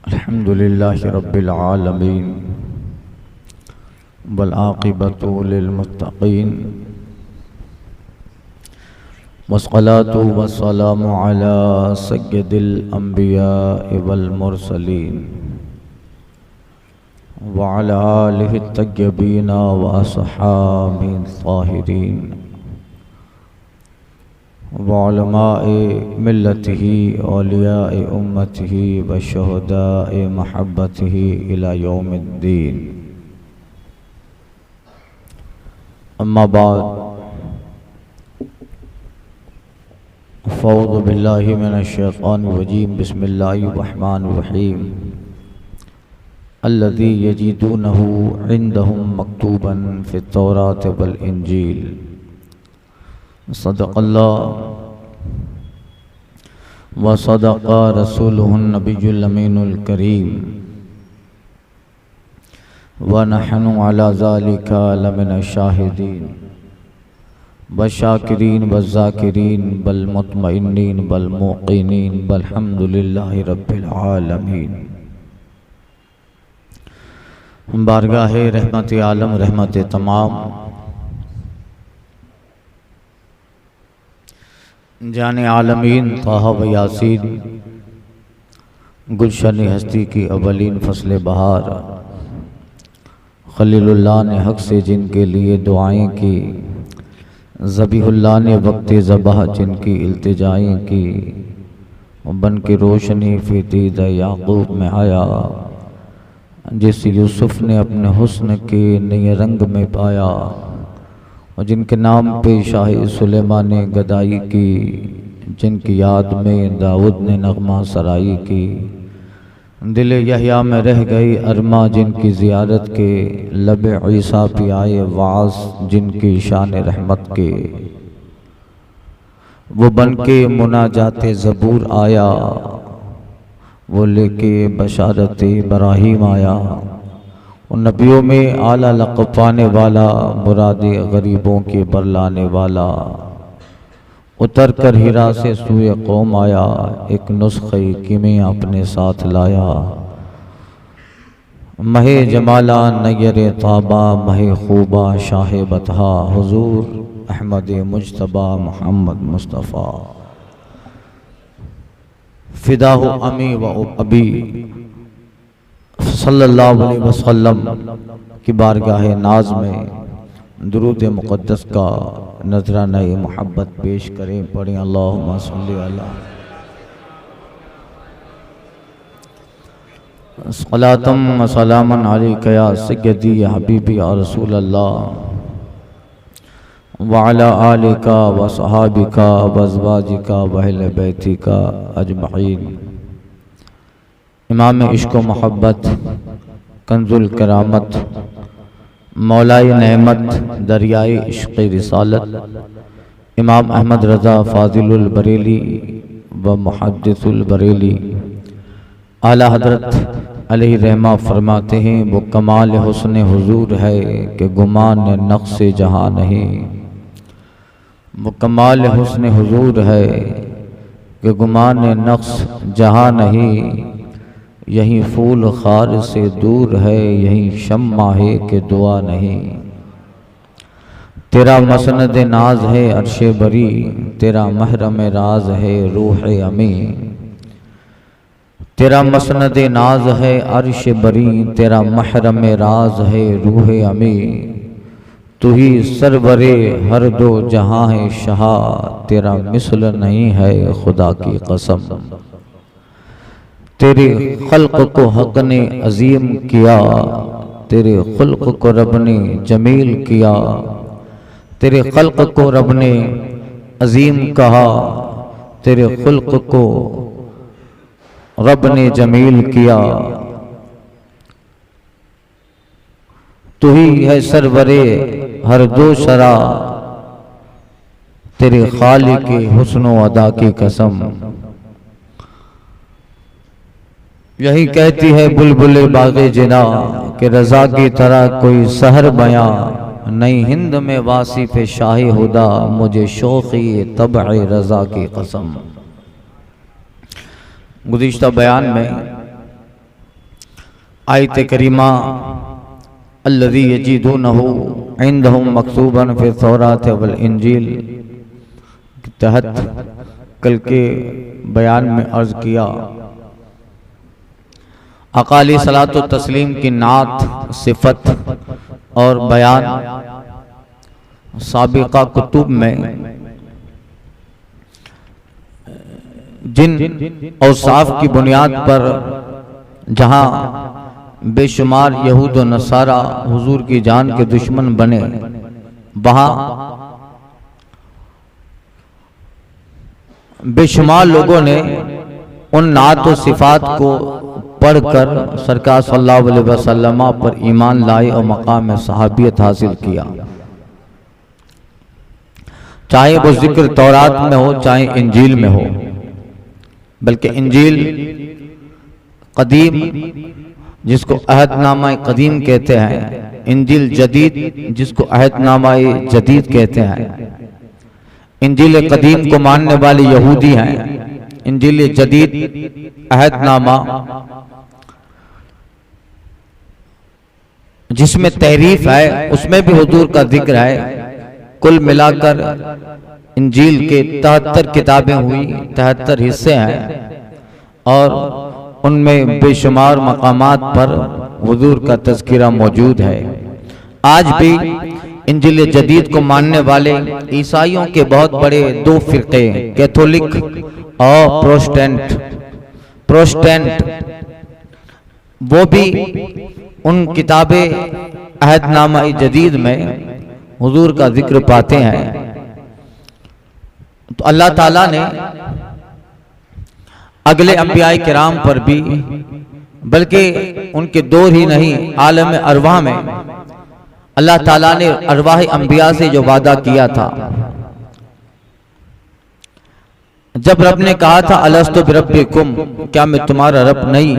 अल्हम्दुलिल्लाहि रब्बिल आलमीन वल आक़िबतु लिल मुत्तक़ीन वस्सलातु वस्सलामु अला सय्यिदिल अंबिया'i वल मुरसलीन व अला आलिहि तय्यबीन व अस्हाबिहि ताहिरीन व उलमाए मिल्लतिही औलियाए उम्मतिही व शुहदाए महब्बतिही इला यौमिद्दीन। अम्मा बाद फ़अऊज़ु बिल्लाहि मिनश्शैतानिर रजीम बिस्मिल्लाहिर रहमानिर रहीम अल्लज़ी यजीदूनहु इंदहुम मक्तूबन फ़ित तौरात वल इंजील। सदक़ल्लाह व सदक़ रसूलुहुन नबियुल अमीनुल करीम व नहनु अला ज़ालिका लमिनश शाहिदीन व शाकिरीन व ज़ाकिरीन बल मुतमइन्नीन बल मुक़ीनीन वल्हम्दुलिल्लाहि रब्बिल आलमीन। बारगाहे रहमत आलम रहमत तमाम जाने आलमीन ताहा व यासीन गुलशन हस्ती की अवलीन फसल बहार खलीलुल्लाह ने हक से जिनके लिए दुआएं की, ज़बीहुल्लाह ने वक्त ज़बह जिनकी इल्तिजाएं की, बन के रोशनी फी दीद याक़ूब में आया जिस यूसुफ ने अपने हुस्न के नए रंग में पाया, और जिनके नाम पे शाह सुलेमान ने गदाई की, जिनकी याद में दाऊद ने नगमा सराई की, दिल यहया में रह गई अरमा जिनकी ज़ियारत के, लबे ईसा पे आए वास जिनकी शान रहमत के, वो बन के मुनाजाते ज़बूर आया, वो लेके बशारत इब्राहीम आया। उन नबियों में आला लक़ब पाने वाला, मुरादे गरीबों के बरलाने वाला, उतर कर हिरा से सूए कौम आया, एक नुस्खे कीमे अपने साथ लाया। महे जमाला नयरे ताबा महे खूबा शाह बतहा, हुजूर अहमद मुज्तबा मोहम्मद मुस्तफ़ा। फिदाहु अमी व अबी सल्लल्लाहु अलैहि वसल्लम की बारगाह नाज में दुरूद मुक़द्दस का नजराना मोहब्बत पेश करें। पढ़ें अल्लाहुम्मा सल्ली अला सलातम व सलामन अलैका या सय्यदी या हबीबी या रसूल अल्लाह व अला आलिका व सहाबिका व अज़वाजिका व अहले बैतिका अजमईन। इमाम इश्क़ व मोहब्बत, कंजुल करामत, मौलाए नेमत, दरियाए इश्क़ रिसालत, इमाम अहमद रज़ा फ़ाज़िलुल बरेली व मुहद्दिसुल बरेली आला हज़रत अलैहि रहमा फरमाते हैं, वो कमाल हुस्न हुजूर है कि गुमान नक़्स जहाँ नहीं। वो कमाल हुस्न हुजूर है कि गुमान नक़्स जहाँ नहीं। यही फूल खार से दूर है, यही शम्मा है कि दुआ नहीं। तेरा मसनद नाज है अर्शे बरी, तेरा महरम राज है रूह अमी। तेरा मसनद नाज है अर्श बरी, तेरा महरम राज है रूह अमी। तू ही सरवरे हर दो जहां है शहा, तेरा मिसल नहीं है खुदा की कसम। तेरे खल्क को हक ने अजीम किया, तेरे खुल्क को रब ने जमील किया। तेरे खल्क को रब ने अजीम कहा, तेरे खुल्क को रब ने जमील किया। तू ही है सरवरे हर दो शरा, तेरे खालिक के हुस्नो अदा की कसम। यही कहती है बुलबुले बागे जिना कि रजा की तरह कोई सहर बयां, नई हिंद में वासिफ शाही हुदा मुझे शौक़ी तबअ रजा की कसम। गुज़िश्ता बयान में आयत करीमा अल्लज़ी यजीदूनहु इंदहुम मक्तूबन फिल तौरात वल इंजील के तहत कल के बयान में अर्ज़ किया, आका अलैहि सलातो तस्लीम की नात, सिफत और बयान साबिका कुतुब में जिन औसाफ की बुनियाद पर जहां बेशुमार यहूद व नसारा हुजूर की जान के दुश्मन बने, वहां बेशुमार लोगों ने उन नात व सिफात को पढ़कर सरकार सल्लल्लाहु अलैहि वसल्लम पर ईमान लाए और मकाम सहाबियत हासिल किया। चाहे वो जिक्र तौरात में हो चाहे इंजील में हो, बल्कि इंजील कदीम जिसको अहदनामा कदीम कहते हैं, इंजील जदीद जिसको अहदनामा जदीद कहते हैं। इंजील कदीम को मानने वाले यहूदी हैं, इंजील जदीद अहदनामा जिसमें तहरीफ है उसमें भी हुजूर का जिक्र है। कुल मिलाकर इंजील के 73 किताबें हुई, 73 हिस्से हैं और उनमें बेशुमार मकामात पर हुजूर का तज़किरा मौजूद है। आज भी इंजील जदीद को मानने वाले ईसाइयों के बहुत बड़े दो फिरके, कैथोलिक और प्रोटेस्टेंट, वो भी उन किताबे अहदनामा जदीद में हुजूर का जिक्र पाते हैं। तो अल्लाह ताला ने अगले अंबिया किराम पर भी, बल्कि उनके दौर ही नहीं, आलम अरवाह में अल्लाह ताला ने अरवाह अंबिया से जो वादा किया था, जब रब ने कहा था अलस्तु बिरब्बिकुम, क्या मैं तुम्हारा रब नहीं,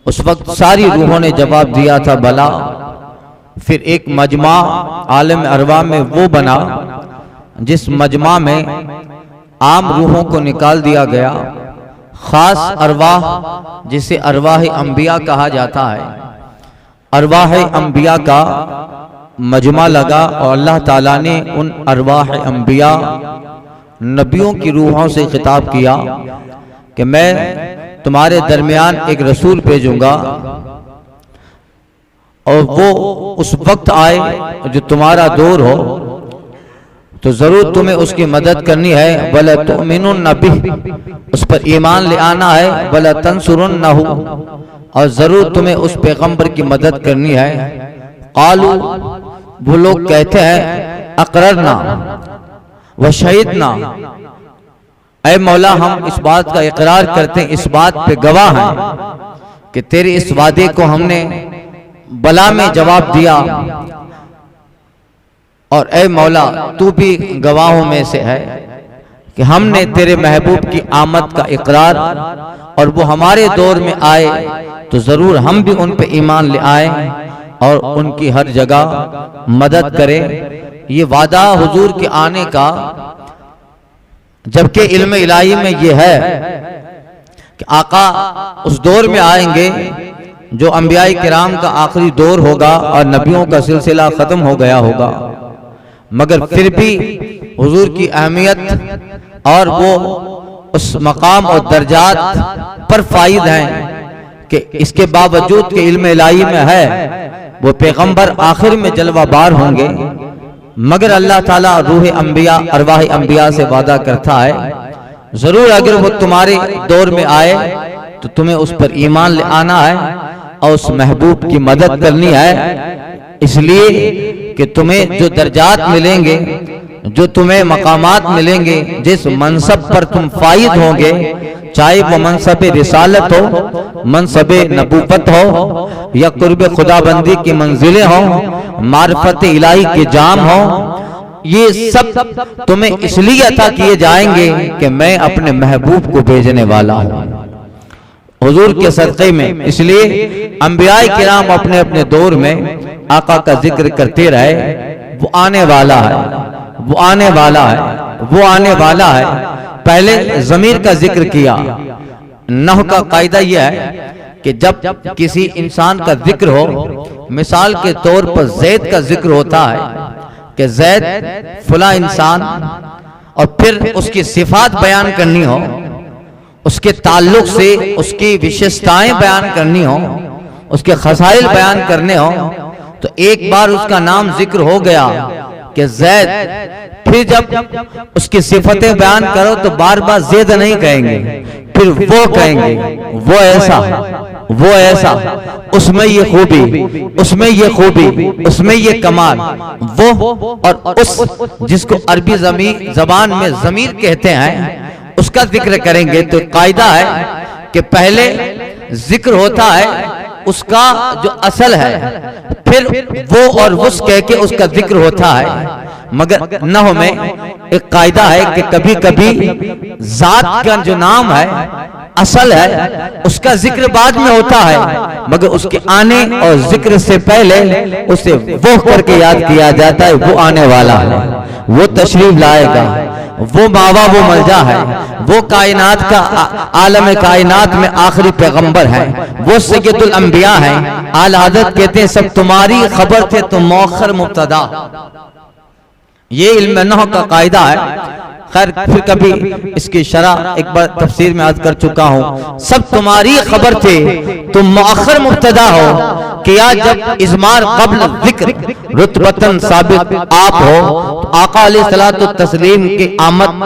उस वक्त सारी रूहों ने जवाब दिया था बला। फिर एक मजमा आलम अरवाह में वो बना जिस मजमा में आम रूहों को निकाल दिया गया, खास अरवाह जिसे अरवाह अंबिया कहा जाता है, अरवाह अंबिया का मजमा लगा और अल्लाह ताला ने उन अरवाह अंबिया नबियों की रूहों से खिताब किया कि मैं तुम्हारे दरमियान एक रसूल भेजूंगा और वो उस वक्त आए जो तुम्हारा दौर हो, तो जरूर तुम्हें उसकी मदद करनी है। वला तुमिनुन बिही, उस पर ईमान ले आना है। वला तंसुरुन्नहु, और जरूर तुम्हें उस पैगंबर की मदद करनी है। कालू, वो लोग कहते हैं अकररना व शहीदना, ऐ मौला हम इस बात का इकरार करते हैं, इस बात पे गवाह हैं कि तेरे इस वादे को हमने बला में जवाब दिया, और ऐ मौला तू भी गवाहों में से है कि हमने तेरे महबूब की आमद का इकरार, और वो हमारे दौर में आए तो जरूर हम भी उन पे ईमान ले आए और उनकी हर जगह मदद करें। ये वादा हुजूर के आने का, जबकि इल्म इलाही में ये है कि आका उस दौर में आएंगे जो अंबियाई किराम का आखिरी दौर होगा और नबियों का सिलसिला खत्म हो गया होगा, मगर फिर भी हुजूर की अहमियत और वो उस मकाम और दर्जात पर फाइद हैं कि इसके बावजूद के इल्म इलाही में है वो पैगंबर आखिर में जलवाबार होंगे, मगर अल्लाह ताला रूह अंबिया, अरवाह अंबिया से वादा करता है जरूर अगर वो तुम्हारे दौर में आए तो तुम्हें उस पर ईमान ले आना है और उस महबूब की मदद करनी है। इसलिए कि तुम्हें जो दर्जात मिलेंगे, जो तुम्हें मकामात मिलेंगे, जिस मनसब पर तुम फाइद होंगे, चाहे वो मनसब रिसालत हो, मनसब नबूवत हो या कुर्ब खुदाबंदी की मंजिलें हो, मार्फत इलाही के जाम हो, ये सब तुम्हें इसलिए अता किए जाएंगे कि मैं अपने महबूब को भेजने वाला हूँ हुजूर के सदक़े में। इसलिए अंबियाए किराम अपने अपने दौर में आका का जिक्र करते रहे, वो आने वाला है, वो आने वाला है, वो आने वाला है। पहले ज़मीर का जिक्र किया, नहव का कायदा यह है कि जब किसी इंसान का जिक्र हो, मिसाल के तौर पर जैद का जिक्र होता है कि जैद फला इंसान, और फिर उसकी सिफात बयान करनी हो, उसके ताल्लुक से उसकी विशेषताएं बयान करनी हो, उसके खसाइल बयान करने हो, तो एक बार उसका नाम जिक्र हो गया कि जैद, फिर जब उसकी सिफतें बयान करो तो बार बार ज़ैद नहीं कहेंगे, फिर वो कहेंगे, वो ऐसा, वो ऐसा, उसमें ये खूबी, उसमें ये खूबी, उसमें ये कमाल, वो और उस जिसको अरबी जबान में ज़मीर कहते हैं उसका जिक्र करेंगे। तो कायदा है कि पहले जिक्र होता है उसका जो असल है, फिर वो और उस कह के उसका जिक्र होता है। मगर नहव में एक कायदा है कि कभी कभी जात का जो नाम है, असल है, उसका जिक्र बाद में होता है, मगर उसके आने और जिक्र से पहले उसे वो करके याद किया जाता है, वो आने वाला है, वो तशरीफ लाएगा, वो मावा वो मलजा है, वो कायनात का आलम कायनात में आखिरी पैगंबर है, वो सैयदुल अंबिया है। आला हज़रत कहते हैं सब तुम्हारी खबर थे तुम मौखर मुब्तदा। ये इल्म नहव का कायदा है। खैर फिर कभी इसकी शरह एक बार तफसीर में अर्ज कर चुका हूँ। सब तुम्हारी खबर थे तुम मुअख्खर मुब्तदा हो, किया जब इज़मार क़ब्ल ज़िक्र रुतबतन साबित आप हो। तो आका अलैहिस्सलातु तस्लीम के आमद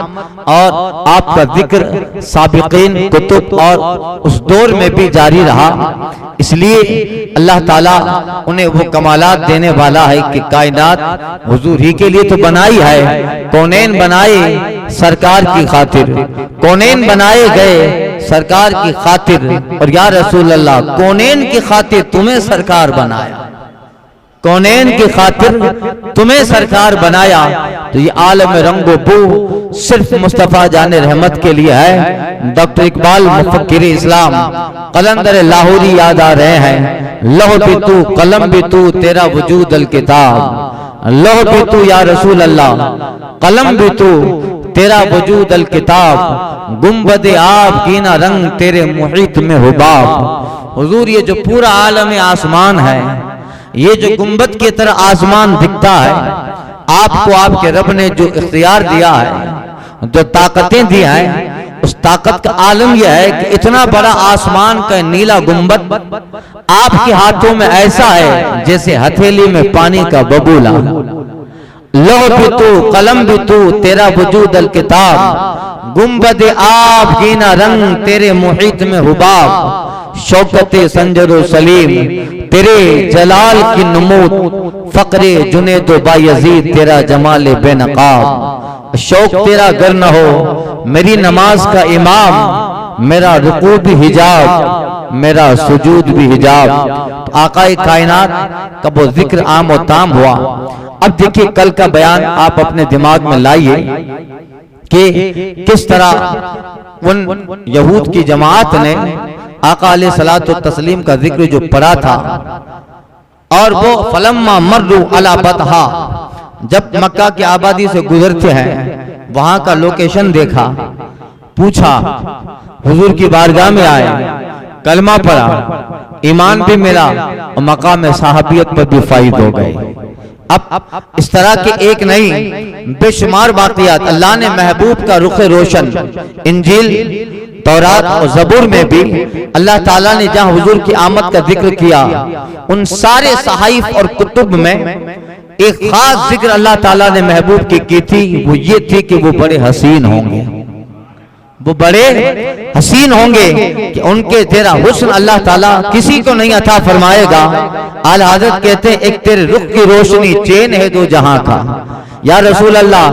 और आपका जिक्र साबिकीन कुतुब और उस दौर में भी जारी रहा, इसलिए अल्लाह ताला उन्हें वो कमालात देने वाला है कि कायनात हुजूर ही के लिए तो बनाई है। कौनैन बनाए सरकार की खातिर, कौनैन बनाए गए सरकार की खातिर, और या रसूल अल्लाह कौनैन की खातिर तुम्हें सरकार बनाया, कौनैन की खातिर तुम्हें सरकार बनाया। तो ये आलम रंगो बू सिर्फ मुस्तफ़ा जाने रहमत के लिए है। डॉक्टर इकबाल मुफक्किर इस्लाम कलंदर लाहौरी याद आ रहे हैं। लौह भी तू कलम भी तू तेरा वजूद अल किताब, लौह भी तू या रसूल अल्लाह कलम भी तू तेरा वजूद अल किताब, गुंबद आब कीना रंग तेरे मुहीत में हुबाब। हुजूर ये जो पूरा आलम आसमान है, ये जो गुंबद की तरह आसमान दिखता है, आपको आपके रब ने जो इख्तियार दिया है, जो ताकतें दी हैं, उस ताकत का आलम यह है कि इतना बड़ा आसमान का नीला गुंबद आपके हाथों में ऐसा है जैसे हथेली में पानी का बबूला। लौह भी तू कलम भी तू तेरा वजूद अल किताब, गुंबद आब कीना रंग तेरे मुहीत में हुबाब। शौकते संजरो सलीम तेरे जलाल की नमूद, फकरे जुनेदो बायजीद तेरा जमाल बेनकाब। शौक तेरा गर न हो मेरी नमाज का इमाम, मेरा रुकू भी हिजाब मेरा सुजूद भी हिजाब। तो आकाए कायनात का वो जिक्र आम और ताम हुआ। अब देखिए कल का बयान आप अपने दिमाग में लाइए कि किस तरह उन यहूद की जमात ने आका अलैहिस्सलातु तस्लीम का जिक्र जो पढ़ा था, और वो फलम्मा मर्रू अला बतहा, जब मक्का की आबादी से गुजरते हैं वहां का लोकेशन देखा, पूछा, हुजूर की बारगाह में आए, कलमा पढ़ा, ईमान भी मिला और मकाम साहबियत पर भी फायद हो गए। अब इस तरह के एक नहीं बेशुमार वाक़ियात अल्लाह ने महबूब का रुख रोशन इंजील तौरात और ज़बूर में भी अल्लाह ताला ने जहां हुजूर की आमद का जिक्र किया, उन सारे सहाइफ और कुतुब में एक खास जिक्र अल्लाह ताला ने महबूब की थी। वो ये थी कि वो बड़े हसीन होंगे, वो बड़े हसीन होंगे कि उनके तेरा हुस्न अल्लाह ताला किसी को नहीं अता फरमाएगा। आला हज़रत कहते हैं एक तेरे रुख की रोशनी चैन है दो जहां का। या रसूल अल्लाह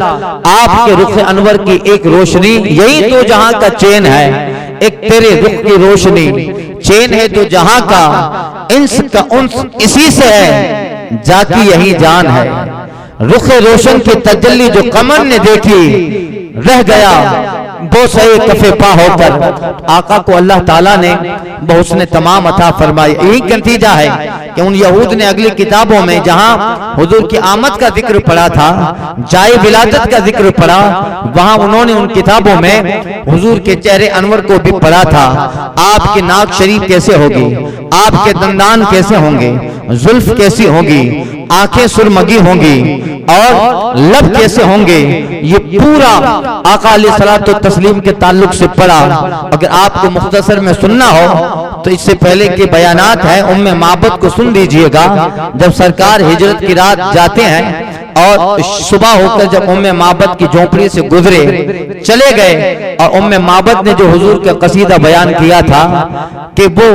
आपके रुख अनवर की एक रोशनी यही दो जहां का चैन है, एक तेरे रुख की रोशनी चैन है दो जहां का, इंस का उन्स इसी से है जाकी यही जान है। रुख रोशन की तजल्ली जो कमर ने देखी रह गया बोसे कफे पा होकर आका को अल्लाह ताला ने बहुस्न तमाम अता फरमाई। यही नतीजा है कि उन यहूद ने अगली किताबों में जहां हुजूर की आमद का जिक्र पढ़ा था, जाए विलादत का जिक्र पढ़ा, वहां उन्होंने उन किताबों में हुजूर के चेहरे अनवर को भी पढ़ा था। आपकी नाक शरीफ कैसे होगी, आपके दंदान कैसे होंगे, जुल्फ कैसी होगी, आंखें सुरमगी होंगी और लब कैसे होंगे, ये पूरा आका अलैहिस्सलातु तस्लीम के ताल्लुक से पढ़ा। अगर आपको मुख्तसर में सुनना हो तो इससे पहले के बयानात है उम्मे माबद को सुन लीजिएगा। जब सरकार हिजरत की रात जाते हैं और सुबह होकर जब उम्मे माबद की झोपड़ी से गुजरे चले गए और उम्मे माबद ने जो हुजूर का कसीदा बयान किया था कि वो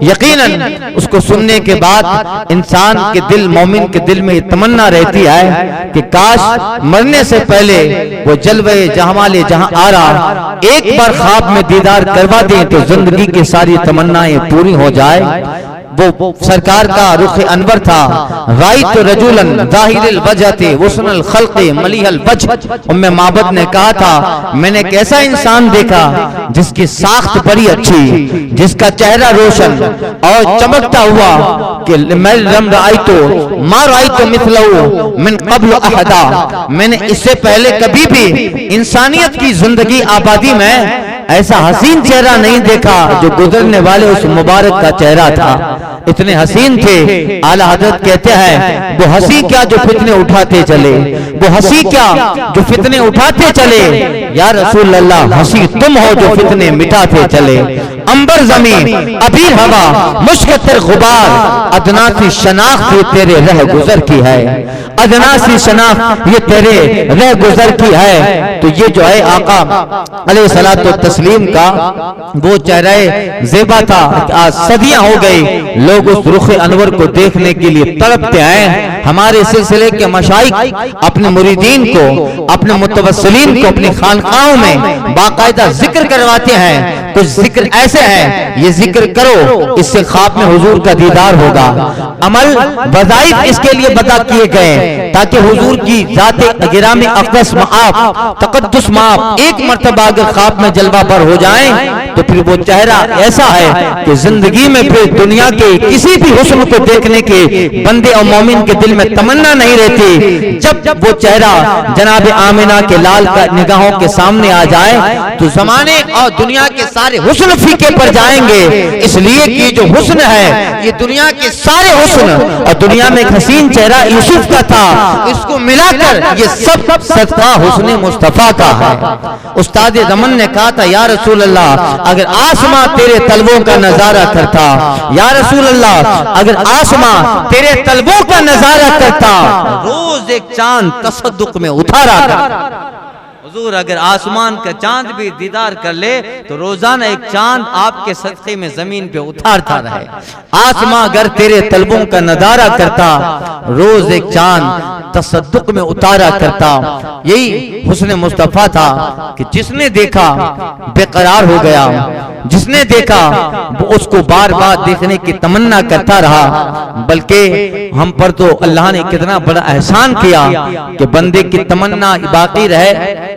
यकीनन उसको सुनने के बाद इंसान के दिल, मोमिन के दिल में ये तमन्ना रहती है कि काश मरने से पहले वो जलवे जमाले जहां आ रहा एक बार ख्वाब में दीदार करवा दें तो जिंदगी की सारी तमन्नाएं पूरी हो जाए। वो सरकार का रुख अनवर था। राइतो रजुलन ज़ाहिरिल वजहते हुस्नुल खल्क़े मलिहल वजह। उम्मे माबद ने कहा था मैंने एक ऐसा इंसान देखा जिसकी साख्त बड़ी अच्छी, जिसका चेहरा रोशन और चमकता हुआ कि मैं लम राइतो मा राइतो मिथलहु मिन क़ब्ल अहदा। मैंने इससे पहले कभी भी इंसानियत की जिंदगी आबादी में ऐसा हसीन चेहरा नहीं देखा जो गुजरने वाले उस मुबारक का चेहरा था। इतने हसीन थे। आला हजरत कहते हैं वो हंसी क्या जो फितने उठाते चले, वो हंसी क्या जो फितने उठाते चले। या रसूल अल्लाह हंसी तुम हो जो फितने मिटाते चले। अंबर जमीन अभी हवा मुश्किल गुबार, अदना सी शनाख्त ये तेरे रह गुजर की है, अदना सी शनाख्त ये तेरे रह गुजर की है। तो ये जो है आका अलैहिस्सलातु तस्लीम का वो चेहरा ज़ेबा था। आज सदियां हो गई लोग उस रुख अनवर को देखने के लिए तड़पते हैं। हमारे सिलसिले के मशाइख अपने मुरीदीन को, अपने मुतवस्सिलीन को अपनी खानकाहों में बाकायदा जिक्र करवाते हैं। कुछ जिक्र ऐसे हैं, ये जिक्र करो इससे ख्वाब में हुजूर का दीदार होगा। अमल वज़ाइफ इसके लिए बता किए गए ताकि हुजूर की जाते गिरामी अक़दस माफ तक़द्दुस माफ एक मर्तबा अगर ख्वाब में जलवा पर हो जाए तो फिर वो चेहरा ऐसा है कि जिंदगी में फिर दुनिया के किसी भी हुस्न को देखने के बंदे और मोमिन के दिल में तमन्ना नहीं रहती। जब वो चेहरा जनाब आमिना के लाल का निगाहों के सामने आ जाए तो जमाने और दुनिया के सारे हुस्न फीके पर जाएंगे। इसलिए कि जो हुस्न है ये दुनिया के सारे हुस्न और दुनिया में एक हसीन चेहरा यूसुफ का था, इसको मिलाकर ये सब सदका हुस्न मुस्तफा का है। उस्ताद रमन ने कहा था या रसूल अल्लाह अगर आसमां तेरे तलबों का नजारा करता, या रसूल अल्लाह अगर आसमां तेरे तलबों का नजारा करता, रोज एक चांद तसद्दुक में उतारा करता। हुजूर अगर आसमान का चांद भी दीदार कर ले तो रोजाना एक चांद आपके सदक़े में जमीन पे उतारता रहे। आसमां अगर तेरे तलबों का नजारा करता, रोज एक चांद तसद्दुक में उतारा करता। यही हुस्न मुस्तफा था कि जिसने देखा बेकरार हो गया, जिसने देखा वो उसको बार बार देखने की तमन्ना करता रहा। बल्कि हम पर तो अल्लाह ने कितना बड़ा एहसान किया कि बंदे की तमन्ना बाकी रहे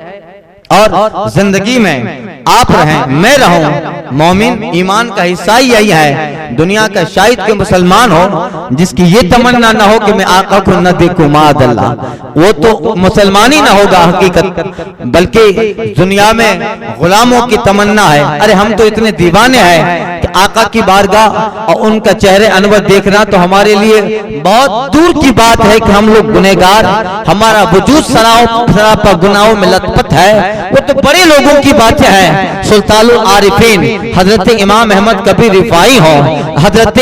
और जिंदगी में आप रहें, मैं रहूं। मोमिन ईमान का हिस्सा ही यही है। दुनिया का शायद के मुसलमान हो जिसकी ये तमन्ना ना हो कि मैं आका को न देखूं, माअल्लाह, वो तो मुसलमान ही ना होगा हकीकत। बल्कि दुनिया में गुलामों की तमन्ना है। अरे हम तो इतने दीवाने हैं कि आका की बारगाह और उनका चेहरे अनवर देखना तो हमारे लिए बहुत दूर की बात है कि हम लोग गुनहगार, हमारा वजूद सरापा गुनाहों में लथपथ है, वो तो बड़े लोगों की बातें हैं। सुल्तानुल आरिफीन हजरत इमाम अहमद कबीर रिफाई हो, हजरत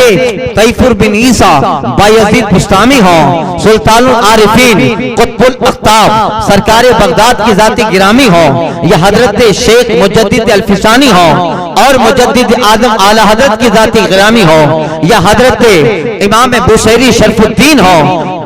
तैफुर बिन ईसा बायजीद बुस्तामी हो, सुल्तानुल आरिफीन कुतुबुल अख्ताब सरकार बगदाद की जाती गिरामी हो, या हजरत शेख मुजद्दिद अल्फिसानी हो और मुजद्दिद आजम आला हजरत की जाती गिरामी हो, या हजरत इमाम बुशैरी शरफुद्दीन हो,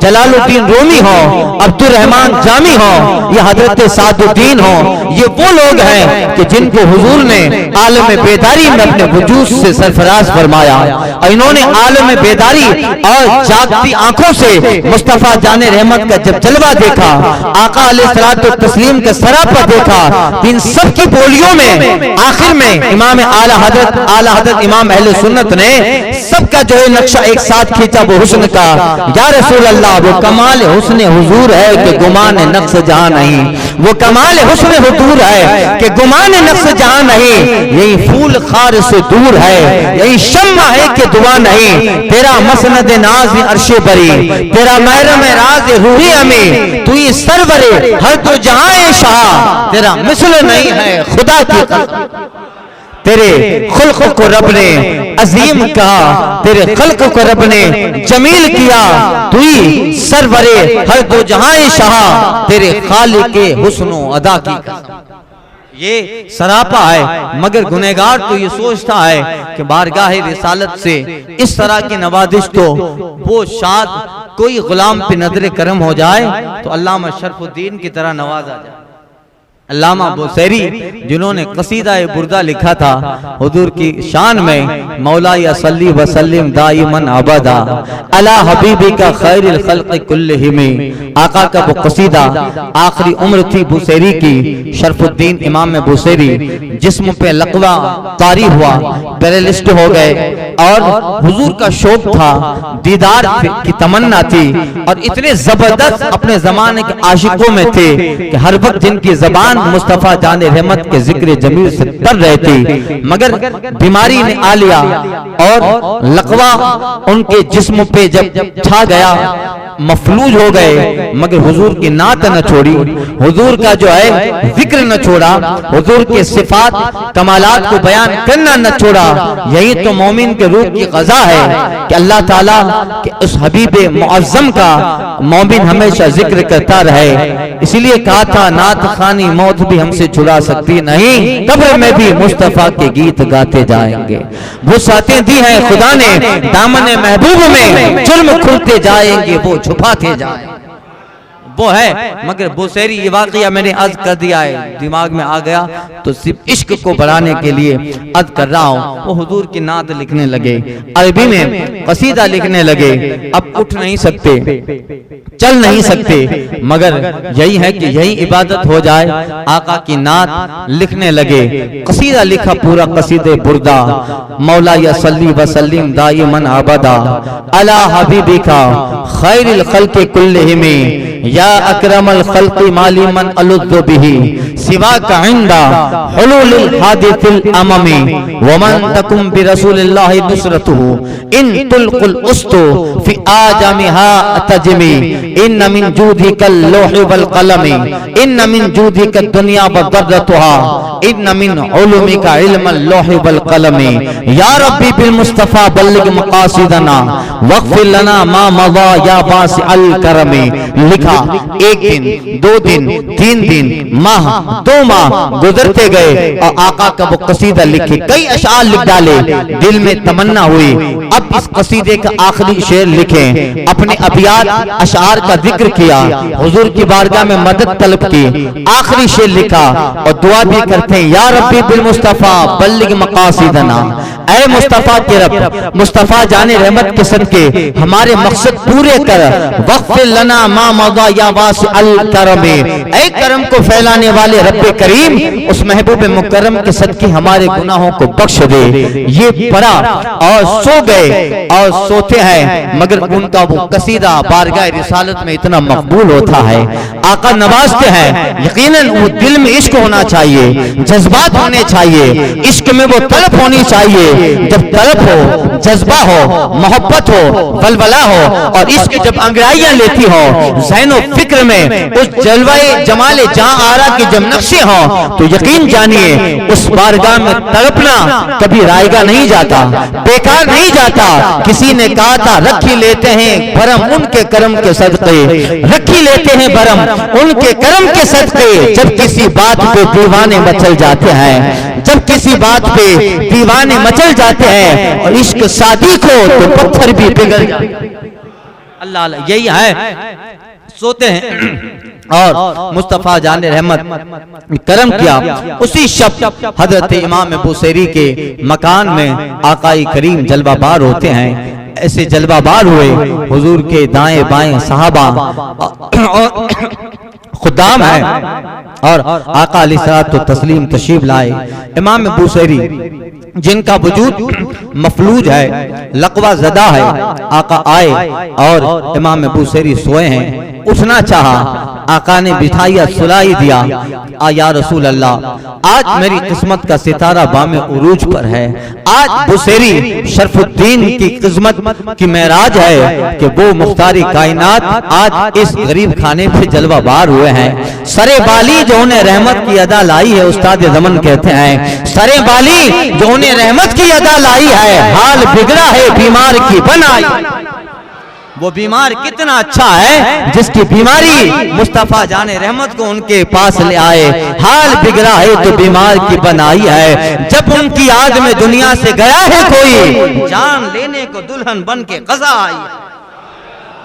जलालुद्दीन रूमी हो, अब्दुल रहमान जामी हो, या हजरत सादुद्दीन हो, ये वो लोग हैं कि जिनको हुजूर ने आलम बेदारी में अपने वजूद से सरफराज फरमाया। और इन्होंने आलम बेदारी और जागती आंखों से मुस्तफा जाने रहमत का जब जलवा देखा, आका अलैहिस्सलातु तस्लीम का सरापा देखा, इन सब की बोलियों में आखिर में इमाम आला हजरत इमाम अहले सुन्नत ने सबका जो है नक्शा एक साथ खींचा वो हुस्न का। या रसूल अल्लाह, वो कमाल हुस्न हुजूर है कि गुमान नक्श जहां नहीं, वो कमाल हुस्न हुजूर है कि गुमान नक्श जहां नहीं। यही फूल खार से दूर है, यही शम्मा है कि दुआ नहीं। तेरा मसनद नाज अर्शे बरी, तेरा महरम राज रूही अमी, तू ही सरवरे हर तो जहां शाह, तेरा मिसल नहीं है खुदा की। तेरे खुल्क को रब ने अजीम कहा, तेरे खल्क को रब ने जमील किया, तू ही सरवरे हर दो जहां शाह, तेरे खालिके हुस्नो अदा की कसम। ये सरापा है, मगर गुनहगार तो ये सोचता है कि बारगाह रिसालत से इस तरह की नवाजिश तो वो शाद कोई गुलाम पे नजर करम हो जाए तो अल्लामा शरफुद्दीन की तरह नवाजा जाए। अल्लामा बुसैरी जिन्होंने कसीदा बुर्दा लिखा था हुजूर की शान में, मौला या सल्ली व सल्लिम दाइमन अबदा अला हबीबी का खैरुल खल्क़ कुल्लिहिम, आका का वो कसीदा आखिरी उम्र थी बुसैरी की। शरफुद्दीन इमाम बुसैरी जिस्म पे लकवा तारी हुआ, पैरालिस्ट हो गए और हुजूर का शौक था, दीदार की तमन्ना थी और इतने जबरदस्त अपने जमाने के आशिकों में थे कि हर वक्त जिनकी जबान मुस्तफा जाने रहमत के जिक्र जमील से तर रहे थे, मगर बीमारी ने आ लिया और लकवा उनके जिस्म पे जब छा गया मफलूज हो गए, मगर हुजूर की नात न छोड़ी, हुजूर का जो है जिक्र न छोड़ा, हुजूर के सिफात कमालात को बयान करना न छोड़ा। यही तो मोमिन के रूह की क़ज़ा है कि अल्लाह ताला के उस हबीबे मुअज़्ज़म का मोमिन हमेशा जिक्र करता रहे। इसीलिए कहा था नात खानी मौत भी हमसे छुड़ा सकती नहीं, कब्र में भी मुस्तफा के गीत गाते जाएंगे। वुसातें दी हैं खुदा ने दामन महबूब में, जुर्म खुलते जाएंगे वो छुपाते जाएंगे। वो है, मगर बुसैरी ये वाकया मैंने अर्ज कर दिया है, दिमाग में आ गया तो सिर्फ इश्क को बढ़ाने के लिए अर्ज कर रहा हूँ। वो हुजूर की नात लिखने लगे, अरबी में कसीदा लिखने लगे। अब उठ नहीं सकते, चल नहीं सकते, मगर यही है कि यही इबादत हो जाए। आका की नात लिखने लगे, कसीदा लिखा पूरा कसीदे बुर्दा, मौला या सल्ली व सल्लिम दाइमन अबदा अला हबीबिका खैरुल खल्क़ि कुल्लिहिम, या अकरमल खल्क़ि माली मन अलुद्दु बिही सिवा का इंदा हुलूलिल हादिसिल अममी, व मन तकुम बि रसूलिल्लाहि नुसरतुहु इन तुल्कुल उस्तु फी आजमिहा तजमी, इन मिन जूदिकल लौहि वल कलमी, इन मिन जूदिकद दुनिया व दर्रतुहा, इन मिन उलूमिका इल्मल लौहि वल कलमी, या रब्बी बिल मुस्तफा बल्लिग मकासिदना वग़फिर लना मा मज़ा या वासिअल करमी। लिखा, एक दिन, 2 दिन, 3 दिन, माह, 2 माह गुजरते गए और आका का वो कसीदा लिखे, कई अशार लिख डाले। दिल में तमन्ना हुई अब इस कसीदे का आखिरी शेर लिखें। अपने अबियात अशार का जिक्र किया, हुजूर की बारगाह में मदद तलब की, आखिरी शेर लिखा और दुआ भी करते हैं, या रब्बी बिल मुस्तफा बल्लिग मकासिदना, ऐ मुस्तफा के रब, मुस्तफा जाने रहमत के सदके हमारे मकसद पूरे कर, वग़फिर लना मा मज़ा या वासिअल करमी, ऐ करम को फैलाने वाले रब्बे करीम उस महबूब मुकर्रम के सदके हमारे गुनाहों को बख्श दे। ये पढ़ा और सो गए और सोते हैं, मगर उनका वो कसीदा बारगाह रिसालत में इतना मकबूल होता है। आका नवाजते हैं, यकीनन वो दिल में इश्क होना चाहिए, जज्बात होने चाहिए, इश्क में वो तलब होनी चाहिए। जब तलब हो, जज्बा हो, मोहब्बत हो, वलवला हो और इश्क जब अंगड़ाइयां लेती हो ज़हनो फिक्र में, उस जलवाए जमाले जहां आरा की जब नक्शे हो, तो यकीन जानिए उस बारगाह में तड़पना कभी रायगा नहीं जाता, बेकार नहीं जाता। किसी ने कहा था रखी लेते हैं भरम उनके करम के सदके, रखी लेते हैं भरम उनके करम के सदके। जब किसी बात पे दीवाने मचल जाते हैं, जब किसी बात पे दीवाने मचल जाते हैं और इश्क सादी को तो पत्थर भी पिघल जाते हैं। अल्लाह अल्लाह यही है, सोते हैं और मुस्तफ़ा जान रहमत करम किया। उसी शब हजरत इमाम बुसैरी के मकान में आकाई करीम जलवाबार होते हैं। ऐसे जलवाबार हुए, हुजूर के दाएं बाएं सहाबा और खुदाम है और आका अलैहिस्सलातु तस्लीम तशरीफ लाए। इमाम बुसैरी जिनका वजूद मफलूज है, लकवा ज़दा है, आका आए और इमाम बुसैरी सोए हैं। उठना चाहा, आका ने बिठाया, सुलाई दिया, या रसूल अल्लाह, आज मेरी किस्मत का सितारा बामे उरूज पर है। आज बुसैरी शरफुद्दीन की किस्मत की मेराज है कि वो मुख्तारी कायनात आज इस गरीब खाने पे जलवाबार हुए हैं। सरे बाली जो उन्हें रहमत की अदा लाई है, उस्ताद ज़मन कहते हैं, सरे बाली जो उन्हें रहमत की अदा लाई है, हाल बिगड़ा है बीमार की बनाई। वो बीमार कितना अच्छा है जिसकी बीमारी मुस्तफ़ा जाने रहमत को उनके पास ले आए। हाल बिगड़ा है तो बीमार की बनाई है। जब उनकी याद में दुनिया से गया है कोई, जान लेने को दुल्हन बन के कज़ा आई।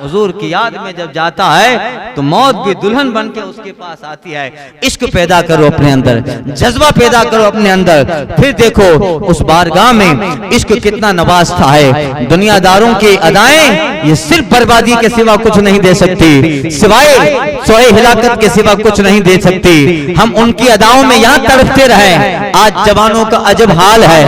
हुजूर की याद में जब जाता है तो मौत भी दुल्हन बन के उसके पास आती है। इश्क पैदा करो अपने अंदर, जज्बा पैदा करो अपने अंदर, फिर देखो उस बारगाह में इश्क कितना नवाजता है। दुनियादारों की अदाएं ये सिर्फ बर्बादी के सिवा कुछ नहीं दे सकती, सिवाय सोए हिलाकत के सिवा कुछ नहीं दे सकती। हम उनकी अदाओं में यहाँ तड़पते रहे। आज जवानों का अजब हाल है,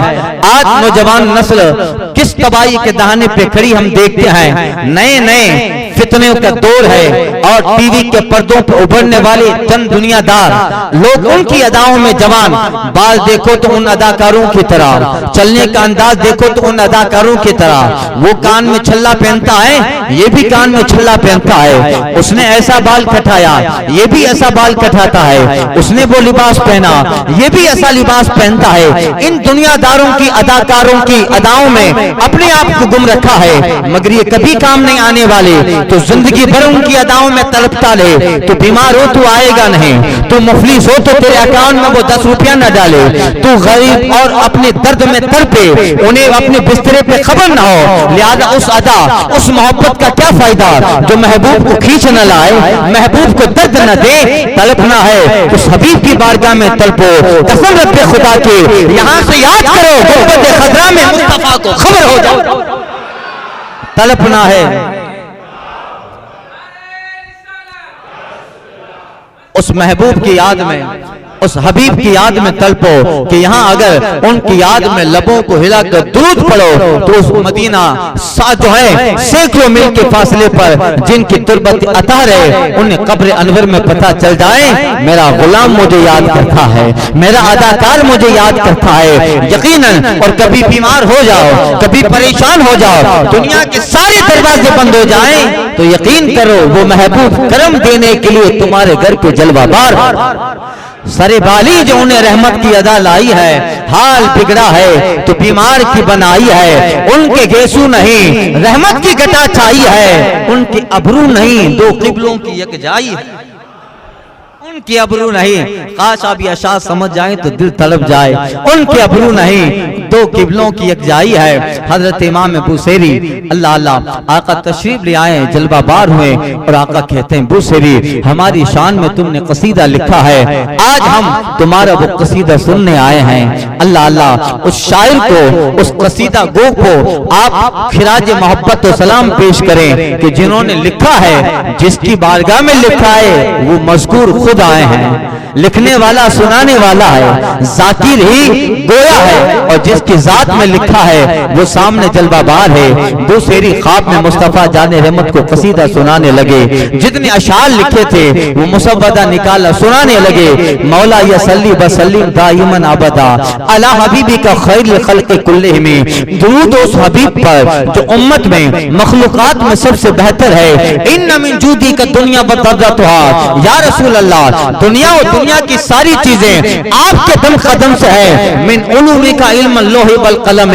आज नौजवान नस्ल किस तबाही के दहाने पे खड़ी हम देखते हैं। नए नए फितने का दौर है और टीवी के पर्दों पर उभरने वाले चंद दुनियादार लोग उनकी अदाओं में जवान। बाल देखो तो उन अदाकारों की तरह, चलने का अंदाज देखो तो उन अदाकारों की तरह। वो कान में छल्ला पहनता है, ये भी कान में छल्ला पहनता है। उसने ऐसा बाल कटाया, ये भी ऐसा बाल कटाता है। उसने वो लिबास पहना, ये भी ऐसा लिबास पहनता है। इन दुनियादारों की अदाकारों की अदाओं में अपने आप को गुम रखा है, मगर ये कभी काम नहीं आने वाले। तो जिंदगी भर उनकी अदाओं में तड़पता ले। तो बीमार हो तो आएगा नहीं, तो मुफलिस हो तो तेरे अकाउंट में वो 10 रुपया न डाले। तू गरीब और अपने दर्द में तड़पे, उन्हें अपने बिस्तरे पे खबर ना हो। लिहाजा उस अदा उस मोहब्बत का क्या फायदा जो महबूब को खींच न लाए, महबूब को दर्द न दे। तड़पना है उस हबीब की बारगाह में तड़पो। कसम रब्बे खुदा के यहाँ से याद करो, गुर्बत खतरा में मुस्तफा को खबर हो जाओ। तड़पना है उस महबूब की याद में, उस हबीब की याद में तड़पो कि यहाँ अगर उनकी याद में लबों को हिलाकर दूध पड़ो तो उस मदीना सा जो है सैकड़ों मील के फासले पर जिनकी तुरबत अतार है, उन्हें कब्र अनवर में पता चल जाए मेरा गुलाम मुझे याद करता है, मेरा अदाकार मुझे याद करता है। यकीनन और कभी बीमार हो जाओ, कभी परेशान हो जाओ, दुनिया के सारे दरवाजे बंद हो जाएं, तो यकीन करो वो महबूब करम देने के लिए तुम्हारे घर पे जलवाबार। सरे बाली जो उन्हें रहमत की अदा लाई है, हाल बिगड़ा है तो बीमार की बनाई है। उनके गेसू नहीं रहमत की घटा छाई है, उनके अबरू नहीं दो किबलों की यकजाई है। उनके अबरू नहीं, काश आप ये अशार समझ जाएं तो दिल तड़प जाए। उनके अबरू नहीं दो किबलों की यकजाई है। हजरत इमाम बुसैरी अल्लाह अल्लाह आका तशरीफ ले आए, जलवाबार हुए और आका कहते हैं बुसैरी हमारी शान में तुमने कसीदा लिखा है, आज हम तुम्हारा वो कसीदा सुनने आए हैं। अल्लाह अल्लाह उस शायर को, उस कसीदा गो को आप खिराज मोहब्बत और सलाम पेश करें कि जिन्होंने लिखा है, जिसकी बारगाह में लिखा है वो मज़कूर खुद आए हैं। लिखने वाला सुनाने वाला है, जाकिर ही गोया है, और जिसकी जात में लिखा है वो सामने जलवाबार है। बुसैरी ख्वाब में मुस्तफा जाने रहमत को कसीदा सुनाने लगे। जितने अशार लिखे थे वो मुसव्वदा निकाला सुनाने लगे। मौला यसल्ली बसल्लिम दाइमन अबदा अला हबीबी का खैर खल्क़ कुल्लिहिम, दुरूद उस हबीब पर जो उम्मत में मखलूकात में सबसे बेहतर है। इन्ना मिन जूदी का दुनिया बतर्रतुहा, या रसूल अल्लाह दुनिया और दुनिया की सारी चीजें आपके दम कदम से है। मिन उलूमी का इल्म लोहे वल कलम,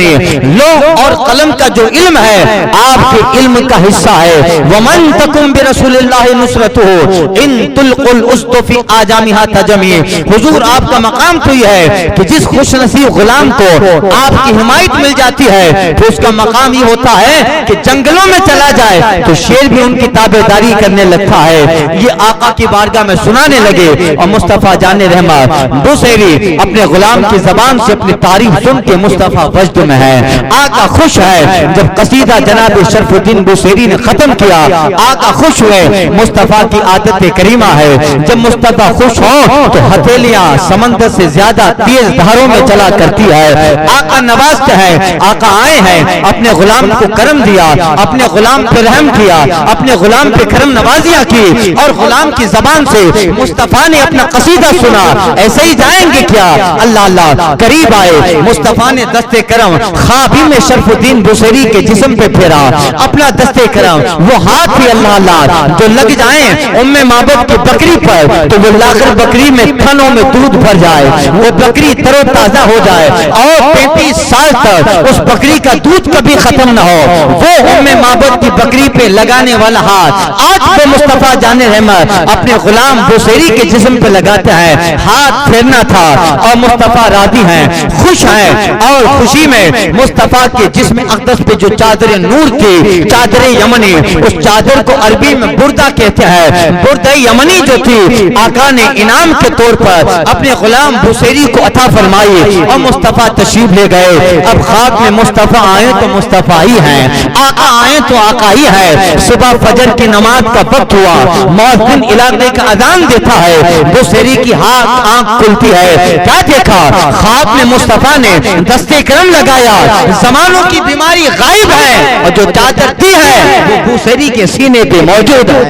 लोह और कलम का जो इल्म है आपके इल्म का हिस्सा है। वमन तकुम बिरसूलिल्लाहि नुसरतुहु इन तुलकुल उस्तफी आजामिहा तजमी। हुजूर आपका मकाम तो यह है कि जिस खुशनसीब गुलाम को आपकी हिमायत मिल जाती है तो उसका मकाम ये होता है कि जंगलों में चला जाए तो शेर भी उनकी ताबेदारी करने लगता है। ये आका की बारगाह में सुनाने लगे और मुस्तफा जाने रहमत बुसैरी अपने गुलाम की जबान से अपनी तारीफ सुन के मुस्तफा वजद में है। आका खुश है। जब कसीदा जनाब शरफुद्दीन बुसैरी ने खत्म किया आका खुश हुए। मुस्तफा की आदत करीमा है, जब मुस्तफा खुश हो तो हथेलियां समंदर से ज्यादा तेज धारों में चला करती है। आका नवाजते हैं, आका आए हैं, अपने गुलाम को करम दिया, अपने गुलाम पे रहम किया, अपने गुलाम पे करम नवाजियां की और गुलाम की जबान से मुस्तफा ने अपना कसीदा सुना। ऐसे ही जाएंगे क्या? अल्लाह अल्लाह करीब आए। मुस्तफा ने दस्ते करम ख्वाबी में शरफुद्दीन बुसैरी के जिस्म पे फेरा अपना दस्ते करम। वो हाथ ही अल्लाह अल्लाह जो लग जाए उम्मे माबद की बकरी पर तो वो लाकर बकरी में थनों में दूध भर जाए, वो बकरी तरोताजा हो जाए और 35 साल तक उस बकरी का दूध कभी खत्म न हो। वो उम्मे माबद की बकरी पे लगाने वाला हाथ आज पे मुस्तफा जाने रहमत अपने गुलाम बुसैरी के जिस्म पे लगाते हैं। हाथ फेरना था और मुस्तफा राजी हैं, खुश हैं और खुशी में मुस्तफा के जिस्म अक़दस पे जो चादर नूर थी, चादर यमनी, उस चादर को अरबी में बुर्दा कहते हैं। बुर्दा यमनी जो थी आका ने इनाम के तौर पर अपने गुलाम बुसैरी को अता फरमाई और मुस्तफा तशरीफ ले गए। अब ख्वाब में मुस्तफा आए तो मुस्तफा ही हैं, आका आए तो आका ही है। सुबह फजर की नमाज का वक्त हुआ, मौज़िन इलाके का अजान देता है, बुसैरी की आंख खुलती है। क्या देखा? ख्वाब में मुस्तफा ने दस्ते करम लगाया, जमानों की बीमारी गायब है और जो चादर दी है वो बुसैरी के सीने पे मौजूद है।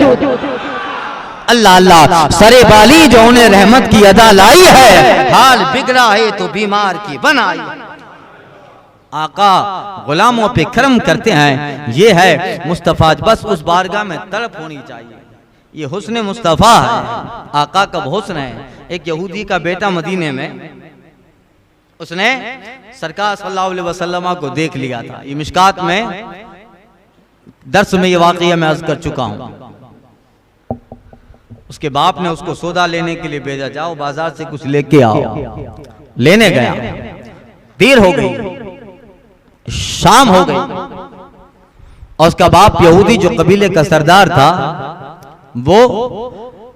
अल्लाह अल्लाह सरे बाली जो उन्हें रहमत की अदा लाई है, हाल बिगड़ा है तो बीमार की बनाई। आका गुलामों पे करम करते हैं, ये है मुस्तफा। बस उस बारगाह में तड़प होनी चाहिए। ये हुस्न मुस्तफा है, आका का हुस्न है। एक यहूदी का बेटा मदीने में, उसने सरकार सल्लल्लाहु अलैहि वसल्लम को देख लिया था। ये मिशकात में दर्स में ये वाक़या मैं अर्ज कर चुका हूँ। उसके बाप ने उसको सौदा लेने के लिए भेजा, जाओ बाजार से कुछ लेके आओ। लेने गया, देर हो गई, शाम हो गई और उसका बाप यहूदी जो कबीले का सरदार था वो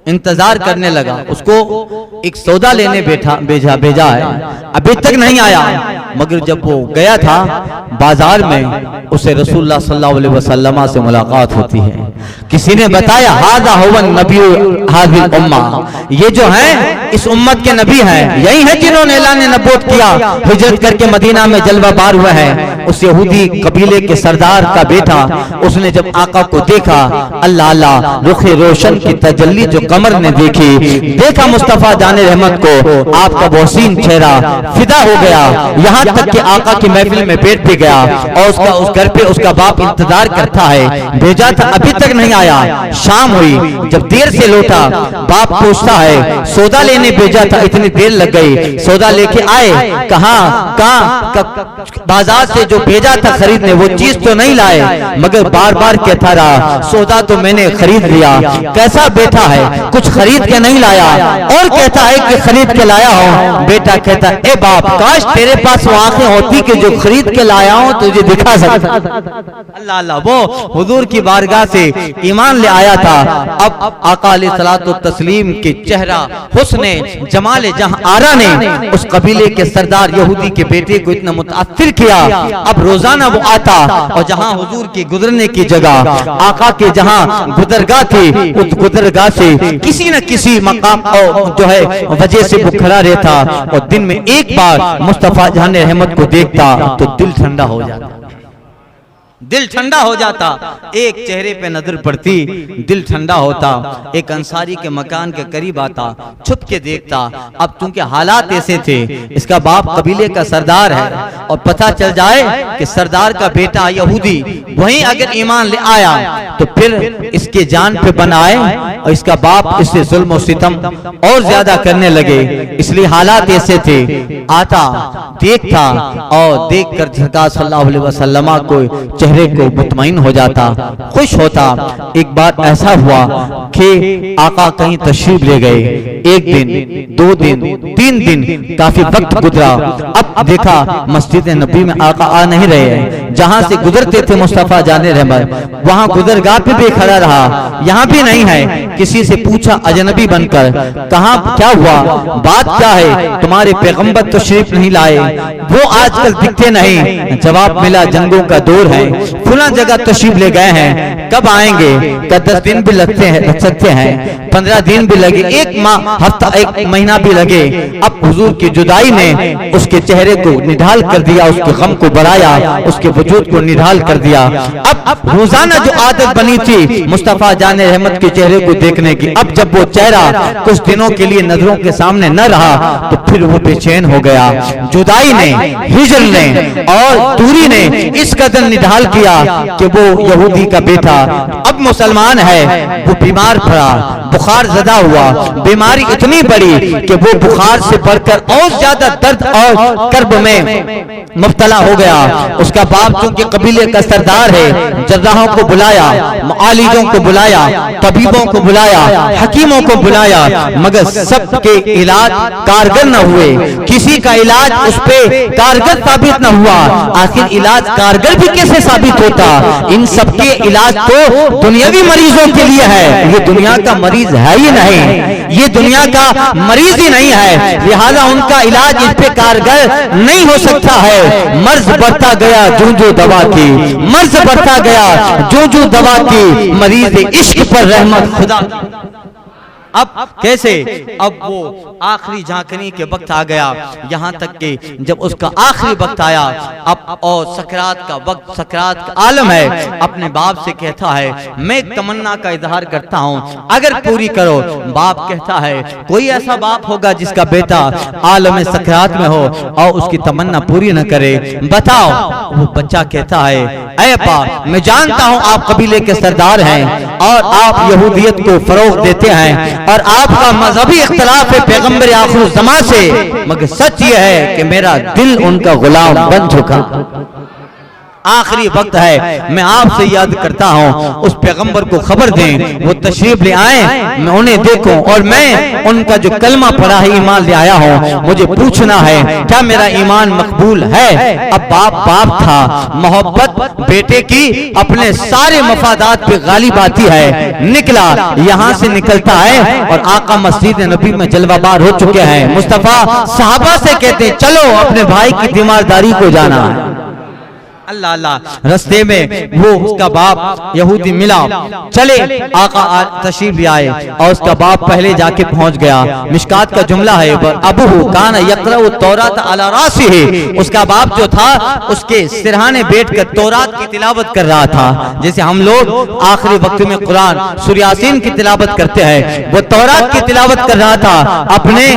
इंतजार करने लगा। उसको एक सौदा लेने भेजा है, अभी तक नहीं आया। मगर जब वो गया था बाजार में उसे रसूलुल्लाह सल्लल्लाहु अलैहि वसल्लम से मुलाकात होती है। किसी ने बताया हाज़ा हुवन नबी हाज़िल उम्मा, ये जो है इस उम्मत के नबी हैं, यही है जिन्होंने ऐलान नबूवत किया, हिजरत करके मदीना में जलवा बार हुआ है। उस यहूदी कबीले के सरदार का बेटा, उसने जब आका को देखा, अल्लाह अल्लाह रुखे रोशन की तजल्ली जो कमर ने देखी, देखा मुस्तफा जाने रहमत को, आपका बोसीन चेहरा फिदा हो गया। यहाँ तक कि आका की महफिल में बैठ भी गया और उसका उस घर पे उसका बाप इंतजार करता है। भेजा था, अभी तक नहीं आया। शाम हुई, जब देर से लौटा, बाप पूछता है सौदा लेने भेजा था, इतनी देर लग गई, सौदा लेके आए कहाँ? बाजार से जो भेजा था खरीदने वो चीज तो नहीं लाए, मगर बार बार कहता रहा सौदा तो मैंने खरीद लिया। कैसा बेटा है, कुछ खरीद के नहीं लाया? और कहता है कि खरीद के लाया हूँ। बेटा कहता ए बाप, काश तेरे पास वो आंखें होती कि जो खरीद के लाया हूँ तुझे दिखा सकता। अल्लाह अल्लाह, वो हुजूर की बारगाह से ईमान ले आया था। अब आका अलैहिस्सलातु तस्लीम के चेहरा हुस्ने जमाले जहां आरा ने उस कबीले के सरदार यहूदी के बेटे को इतना मुतासिर किया। अब रोजाना वो आता और जहां हुजूर की गुजरने की जगह, आका के जहां गुजरगाह थी, उस गुजरगाह से किसी न किसी मकाम और जो है वजह से वो खड़ा रहता और दिन में एक बार मुस्तफा जाने रहमत को देखता तो दिल ठंडा हो जाता, दिल ठंडा हो जाता। एक चेहरे पे नजर पड़ती, दिल ठंडा होता। एक अंसारी के मकान के करीब आता, छुप के देखता। अब चूंकि हालात ऐसे थे, इसका बाप कबीले का सरदार है और पता चल जाए कि सरदार का बेटा यहूदी वहीं अगर ईमान ले आया तो फिर इसके जान पे बन आए और इसका बाप इससे जुल्म और सितम और ज्यादा करने लगे। इसलिए हालात ऐसे थे, आता देखता और देख कर सरकार सल्लल्लाहु अलैहि वसल्लम को चेहरे को मुतमईन हो जाता, खुश होता। एक बार ऐसा हुआ कि आका कहीं तशरीफ ले गए, एक दिन, 2 दिन, 3 दिन, काफी वक्त गुजरा। अब देखा मस्जिद नबी में आका आ नहीं रहे हैं। जहां से गुजरते थे मुस्तफा जाने रहमत, वहां गुजरगाह पे भी खड़ा रहा, यहाँ भी नहीं है। किसी से पूछा अजनबी बनकर, कहा क्या हुआ, बात क्या है, तुम्हारे पैगंबर तशरीफ नहीं लाए, वो आजकल दिखते नहीं। जवाब मिला जंगों का दौर है, फुला जगह तशरीफ ले गए हैं, कब आएंगे? 10 दिन भी लग सकते हैं, 15 दिन भी लगे, 1 माह, हफ्ता, 1 महीना भी लगे। अब हुजूर की जुदाई ने उसके चेहरे को निढाल कर दिया, उसके गम को बढ़ाया, उसके वजूद को निढाल कर दिया। अब रोजाना जो आदत बनी थी मुस्तफा जाने रहमत के चेहरे को देखने की, अब जब वो चेहरा कुछ दिनों के लिए नजरों के सामने न रहा तो फिर वो बेचैन हो गया। जुदाई ने, हिजर ने और दूरी ने इस कदर निढाल किया कि वो यहूदी का बेटा अब मुसलमान है, वो बीमार पड़ा, बुखार ज़दा हुआ, बीमारी इतनी बड़ी कि वो बुखार से बढ़कर और ज्यादा दर्द और कर्ब में मुब्तला हो गया। उसका बाप चूंकि कबीले का सरदार है, जर्राहों को बुलाया, मुआलिजों को बुलाया, तबीबों को बुलाया, हकीमों को बुलाया, मगर सबके इलाज कारगर न हुए। किसी का इलाज उस पे कारगर साबित न हुआ। आखिर इलाज कारगर भी कैसे साबित होता? इन सबके इलाज तो दुनियावी मरीजों के लिए है, ये दुनिया का मरीज है ही नहीं, ये दुनिया का मरीज ही नहीं है, लिहाजा उनका इलाज इस पे कारगर नहीं हो सकता है। मर्ज बढ़ता गया जो जो दवा की, मर्ज बढ़ता गया जो जो दवा की, मरीज इश्क पर रहमत खुदा। अब कैसे? अब वो आखिरी झांकने के वक्त आ गया, यहाँ तक कि जब उसका आखिरी वक्त आया, अब और सकरात का वक्त, सकरात का आलम है, अपने बाप से कहता है मैं तमन्ना का इजहार करता हूँ, अगर पूरी करो। बाप कहता है कोई ऐसा बाप होगा जिसका बेटा आलम सकरात में हो और उसकी तमन्ना पूरी न करे, बताओ। वो बच्चा कहता है ऐ बाप, मैं जानता हूँ आप कबीले के सरदार हैं और आप यहूदियत को फरोग देते हैं और आपका मजहबी इख्तलाफ है पैगंबर आखिर ज़मां से, मगर सच ये है कि मेरा दिल उनका गुलाम बन चुका। आखिरी वक्त है, मैं आपसे याद करता हूँ उस पैगंबर को खबर दें, वो तशरीफ ले आए, मैं उन्हें देखूं और मैं उनका जो कलमा पढ़ा है ईमान ले आया हूँ, मुझे पूछना है क्या मेरा ईमान मकबूल है। अब बाप था, मोहब्बत बेटे की अपने सारे मफादात पे गालिब आती है। निकला, यहाँ से निकलता है और आका मस्जिद नबी में जलवाबार हो चुके हैं। मुस्तफा सहाबा से कहते हैं चलो अपने भाई की तीमारदारी को जाना है। अल्लाह अल्लाह, रस्ते में वो उसका बाप यहूदी मिला, चले आका तशरीफ ले आए और उसका बाप पहले जाके पहुंच गया। मिशकात का जुमला है अबूहु कान यक़रउ तौरात अला रासिही, उसका बाप जो था उसके सिरहाने बैठकर तौरात की तिलावत कर रहा था, जैसे हम लोग आखिरी वक्त में कुरान सूरह यासीन की तिलावत करते हैं, वो तौरात की तिलावत कर रहा था। अपने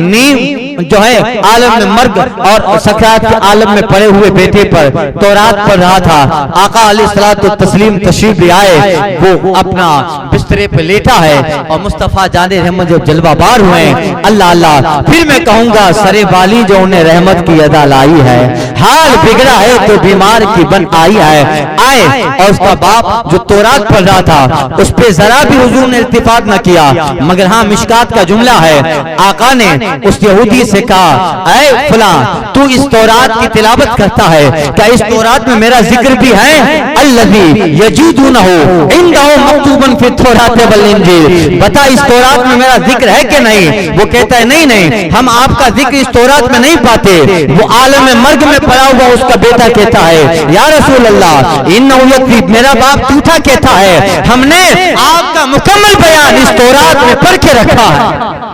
नींव जो है आलम में मर्ग और सकरात के आलम में पड़े हुए बेटे पर तौरात पढ़ रहा था। आका अलैहिस्सलातु तस्लीम तशरीफ ले आए, वो अपना बिस्तरे पे लेटा है और मुस्तफा जाने रहमत जब जलवाबार हुए, अल्लाह अल्लाह, फिर मैं कहूंगा सरे वाली जो उन्हें रहमत की अदा लाई है, हाल बिगड़ा है तो बीमार की बन आई है। आए और उसका बाप जो तौरात पढ़ रहा था उस पे जरा भी हुजूर ने इल्तिफात न किया, मगर हाँ मिशकात का जुमला है, आका ने उस यहूदी से कहा ऐ फला, तू इस तौरात की तिलावत करता है, क्या इस तौरात में मेरा जिक्र भी है? अल्लज़ी यजीदूनहु इंदहु मक्तूबन फी तौरात वल इंजील, बता इस तौरात में मेरा जिक्र है कि नहीं? वो कहता है नहीं नहीं, हम आपका जिक्र इस तौरात में नहीं पाते। वो आलम मर्ग में पड़ा हुआ उसका बेटा कहता है या रसूल अल्लाह इन्नहु यकज़िब, मेरा बाप झूठा कहता है, हमने आपका मुकम्मल बयान इस तौरात में पढ़ के रखा है।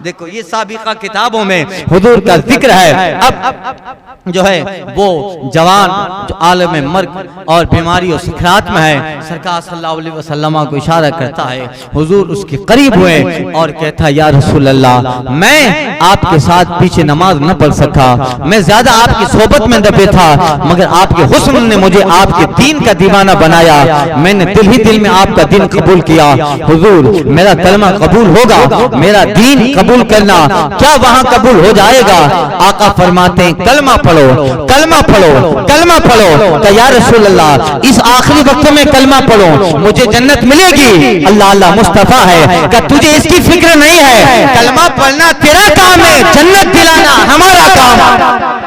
देखो ये साबिका किताबों में हुजूर का जिक्र है। अब जो है वो जवान जो आलम मर्ग और बीमारी और सखरात में है, सरकार सल्लल्लाहु अलैहि वसल्लम को इशारा करता है, हुजूर उसके करीब हुए और कहता या रसूल अल्लाह, मैं आपके साथ पीछे नमाज न पढ़ सका, मैं ज्यादा आपकी सोबत में दबे था, मगर आपके हुस्न ने मुझे आपके दीन का दीवाना बनाया, मैंने दिल ही दिल में आपका दीन कबूल किया। हुजूर मेरा कलमा कबूल होगा, मेरा दीन कबूल करना क्या वहां कबूल हो जाएगा? आका फरमाते हैं कलमा पढ़ो, कलमा पढ़ो, कलमा पढ़ो। तो या रसूल अल्लाह इस आखिरी वक्त में कलमा पढ़ो, मुझे जन्नत मिलेगी? अल्लाह अल्लाह मुस्तफा है कि तुझे इसकी फिक्र नहीं है, कलमा पढ़ना तेरा काम है, जन्नत दिलाना हमारा काम।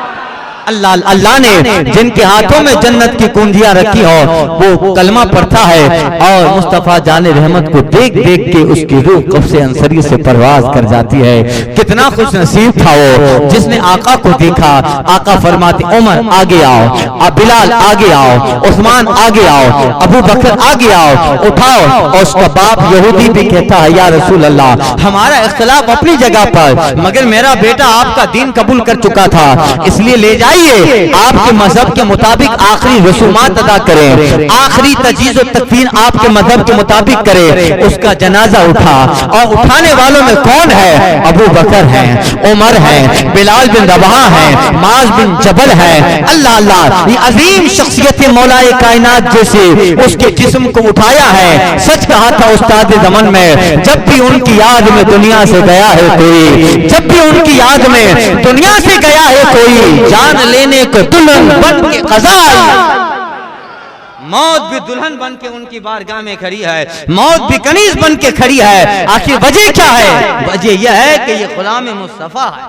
अल्लाह अल्लाह ने जिनके हाथों में जन्नत की कुंजियां रखी हो वो कलमा पढ़ता है और मुस्तफा जाने रहमत को देख देख के उसकी रूह कब्ज़ अंसरी से परवाज कर जाती है। कितना खुश नसीब था वो जिसने आका को देखा। आका फरमाते उमर आगे आओ, बिलाल आगे आओ, उस्मान आगे आओ, अबू बकर आगे आओ, उठाओ। और उसका बाप यहूदी भी कहता है या रसूल अल्लाह हमारा इख्तिलाफ अपनी जगह पर, मगर मेरा बेटा आपका दीन कबूल कर चुका था, इसलिए ले जाए आपके मजहब के मुताबिक आखिरी रसूमात अदा करें, आखिरी तजीज़ और तकफीन आपके मजहब के मुताबिक करें। उसका जनाजा उठा और उठाने वालों में कौन है? अबू बकर है, उमर है, बिलाल बिन रबाह है, माज बिन जबल है। अल्लाह अल्लाह ये अजीम शख्सियत मौलाए कायनात जैसे उसके जिस्म को उठाया है। सच कहा था उस्ताद ज़मान में, जब भी उनकी याद में दुनिया से गया है कोई, जब भी उनकी याद में दुनिया से गया है कोई, जान लेने को दुल्हन बन के क़ज़ा, मौत भी दुल्हन बन के उनकी बारगाह में खड़ी है, मौत भी कनीज बन के खड़ी है। आखिर वजह क्या है? वजह यह है कि ये गुलाम मुस्तफा है,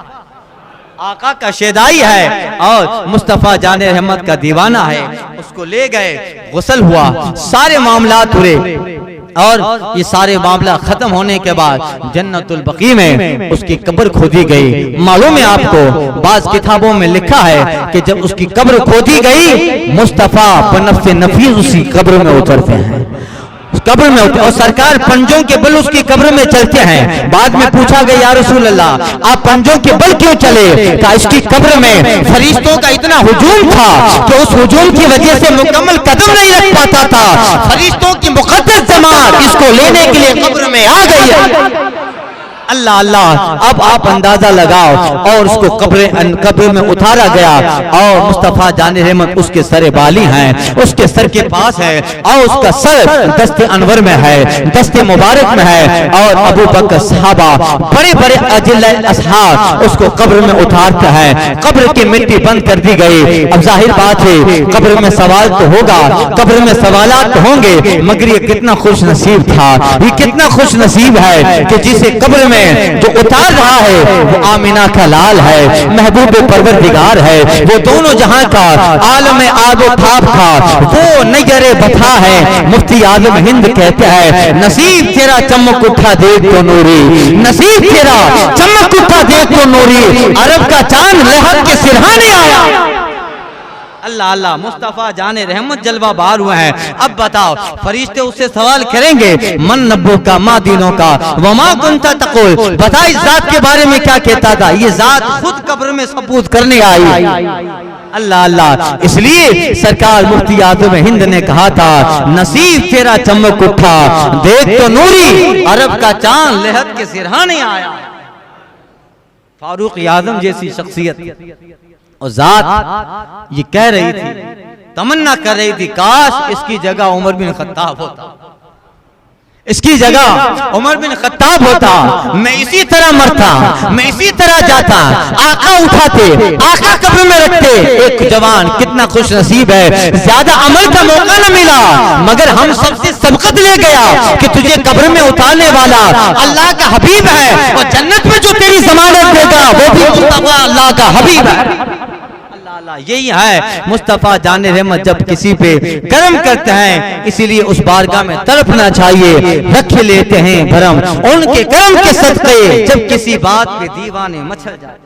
आका का शेदाई है और मुस्तफा जाने रहमत का दीवाना है। उसको ले गए, गुस्ल हुआ, सारे मामलात हुए और ये सारे मामला खत्म होने के बाद जन्नतुल बकी में उसकी कब्र खोदी गई। मालूम है आपको, बाज किताबों में लिखा है कि जब उसकी कब्र खोदी गई मुस्तफा बनफ्से नफीस उसी कब्र में उतरते हैं, कब्र में उतर और सरकार पंजों के बल उसकी कब्र में चलते हैं। बाद में पूछा गया या रसूल अल्लाह आप पंजों के बल क्यों चले? कहा इसकी कब्र में फरिश्तों का इतना हुजूम था कि उस हुजूम की वजह से मुकम्मल कदम नहीं रख पाता था। फरिश्तों की मुक़द्दस जमात इसको लेने के लिए कब्र में आ गई है। अल्लाह अल्लाह अब आप अंदाजा लगाओ और उसको कब्र में उतारा गया और मुस्तफा जाने रहमत उसके सरे बाली हैं, उसके सर के पास है और उसका सर दस्ते अनवर में है, दस्ते मुबारक में है। और अबू बकर सहाबा बड़े बड़े अजिल्ले असहाब उसको कब्र में उतारता है। कब्र की मिट्टी बंद कर दी गई। अब जाहिर बात है कब्र में सवाल तो होगा, कब्र में सवालात तो होंगे, मगर ये कितना खुश नसीब था, ये कितना खुश नसीब है कि जिसे कब्र में जो उतार रहा है वो आमिना का लाल है, महबूब परवरदिगार है, वो दोनों जहां का आलम आदो थाप था, वो नजरे बता है। मुफ्ती आजम हिंद कहते हैं नसीब तेरा चमक उठा देख तो नूरी, नसीब तेरा चमक उठा देख तो नूरी, अरब का चांद लहर के सिरहाने आया। अल्लाह अल्लाह मुस्तफा जाने रहमत जलवा बार हुए हैं। अब बताओ फरिश्ते उससे सवाल करेंगे मन नब्बो का माँ दीनों का वमा कुंता तकुल, बता इस जात के बारे में क्या कहता था? ये जात खुद कब्र में सबूत करने आई। अल्लाह अल्लाह इसलिए सरकार मुफ्ती आज़म हिंद ने कहा था नसीब तेरा चमक उठा देख तो नूरी, अरब का चांद लहद के सिरहाने आया। फारूक आज़म जैसी शख्सियत और जात ये कह रही थी, तमन्ना कर रही थी काश इसकी जगह उमर बिन खत्ताब होता, इसकी जगह उमर बिन खत्ताब होता, मैं इसी तरह मरता, मैं इसी तरह जाता, आका उठाते, आका कब्र में रखते। एक जवान कितना खुश नसीब है, ज्यादा अमल का मौका न मिला मगर हम सबसे सबकत ले गया कि तुझे कब्र में उतारने वाला अल्लाह का हबीब है और जन्नत में जो तेरी जमानत देगा वो भी मुस्तफा अल्लाह का हबीब है। यही है मुस्तफा जाने रहमत जब किसी पे कर्म करते हैं, इसीलिए उस बारगाह में तड़पना चाहिए, रख लेते हैं भरम उनके कर्म के सदक़े, जब किसी बात पे दीवाने मचल जाए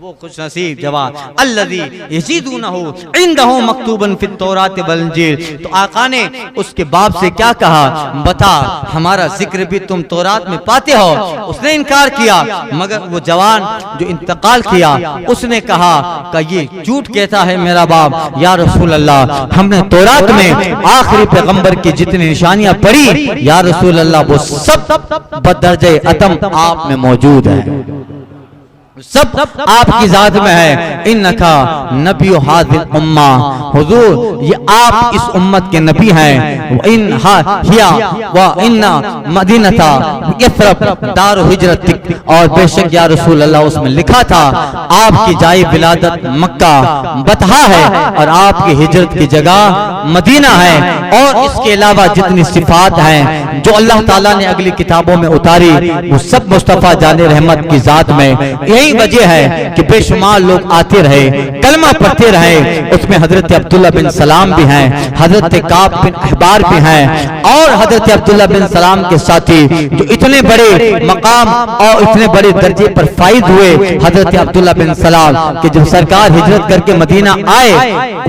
वो खुश नसीब जवान अल्लज़ी यजीदूनहु इंदहु मक्तूबन फित तौरात वल इंजील। तो आका ने उसके बाप से क्या कहा, बता हमारा जिक्र भी तुम तौरात में पाते हो। उसने इनकार किया, मगर वो जवान जो इंतकाल किया उसने कहा कि ये झूठ कहता है मेरा बाप, या रसूल अल्लाह हमने तौरात में आखिरी पैगंबर की जितनी निशानियां पढ़ी या रसूल अल्लाह वो सब बदर्जे अतम आप में मौजूद है, सब आपकी जात में है। इन्नका नबी हादिल उम्मा, हुजूर ये आप इस उम्मत के नबी हैं। इन हिया व इन्ना मदीनता यथरब दार हिजरत, और बेशक या रसूल अल्लाह उसमें लिखा था आपकी जाए विलादत मक्का बतहा है और आपकी हिजरत की जगह मदीना है। और इसके अलावा जितनी सिफात हैं जो अल्लाह ताला ने अगली किताबों में उतारी वो सब मुस्तफ़ा जाने रहमत की जात में। यही वजह है कि बेशुमार लोग आते रहे, कलमा पढ़ते रहे। उसमें हजरत अब्दुल्ला बिन सलाम भी हैं, हजरत काब बिन अहबार भी हैं, और हजरत अब्दुल्ला बिन सलाम के साथी जो इतने बड़े मकाम और इतने बड़े दर्जे पर फाइज हुए। हजरत अब्दुल्ला बिन सलाम कि जब सरकार हिजरत करके मदीना आए,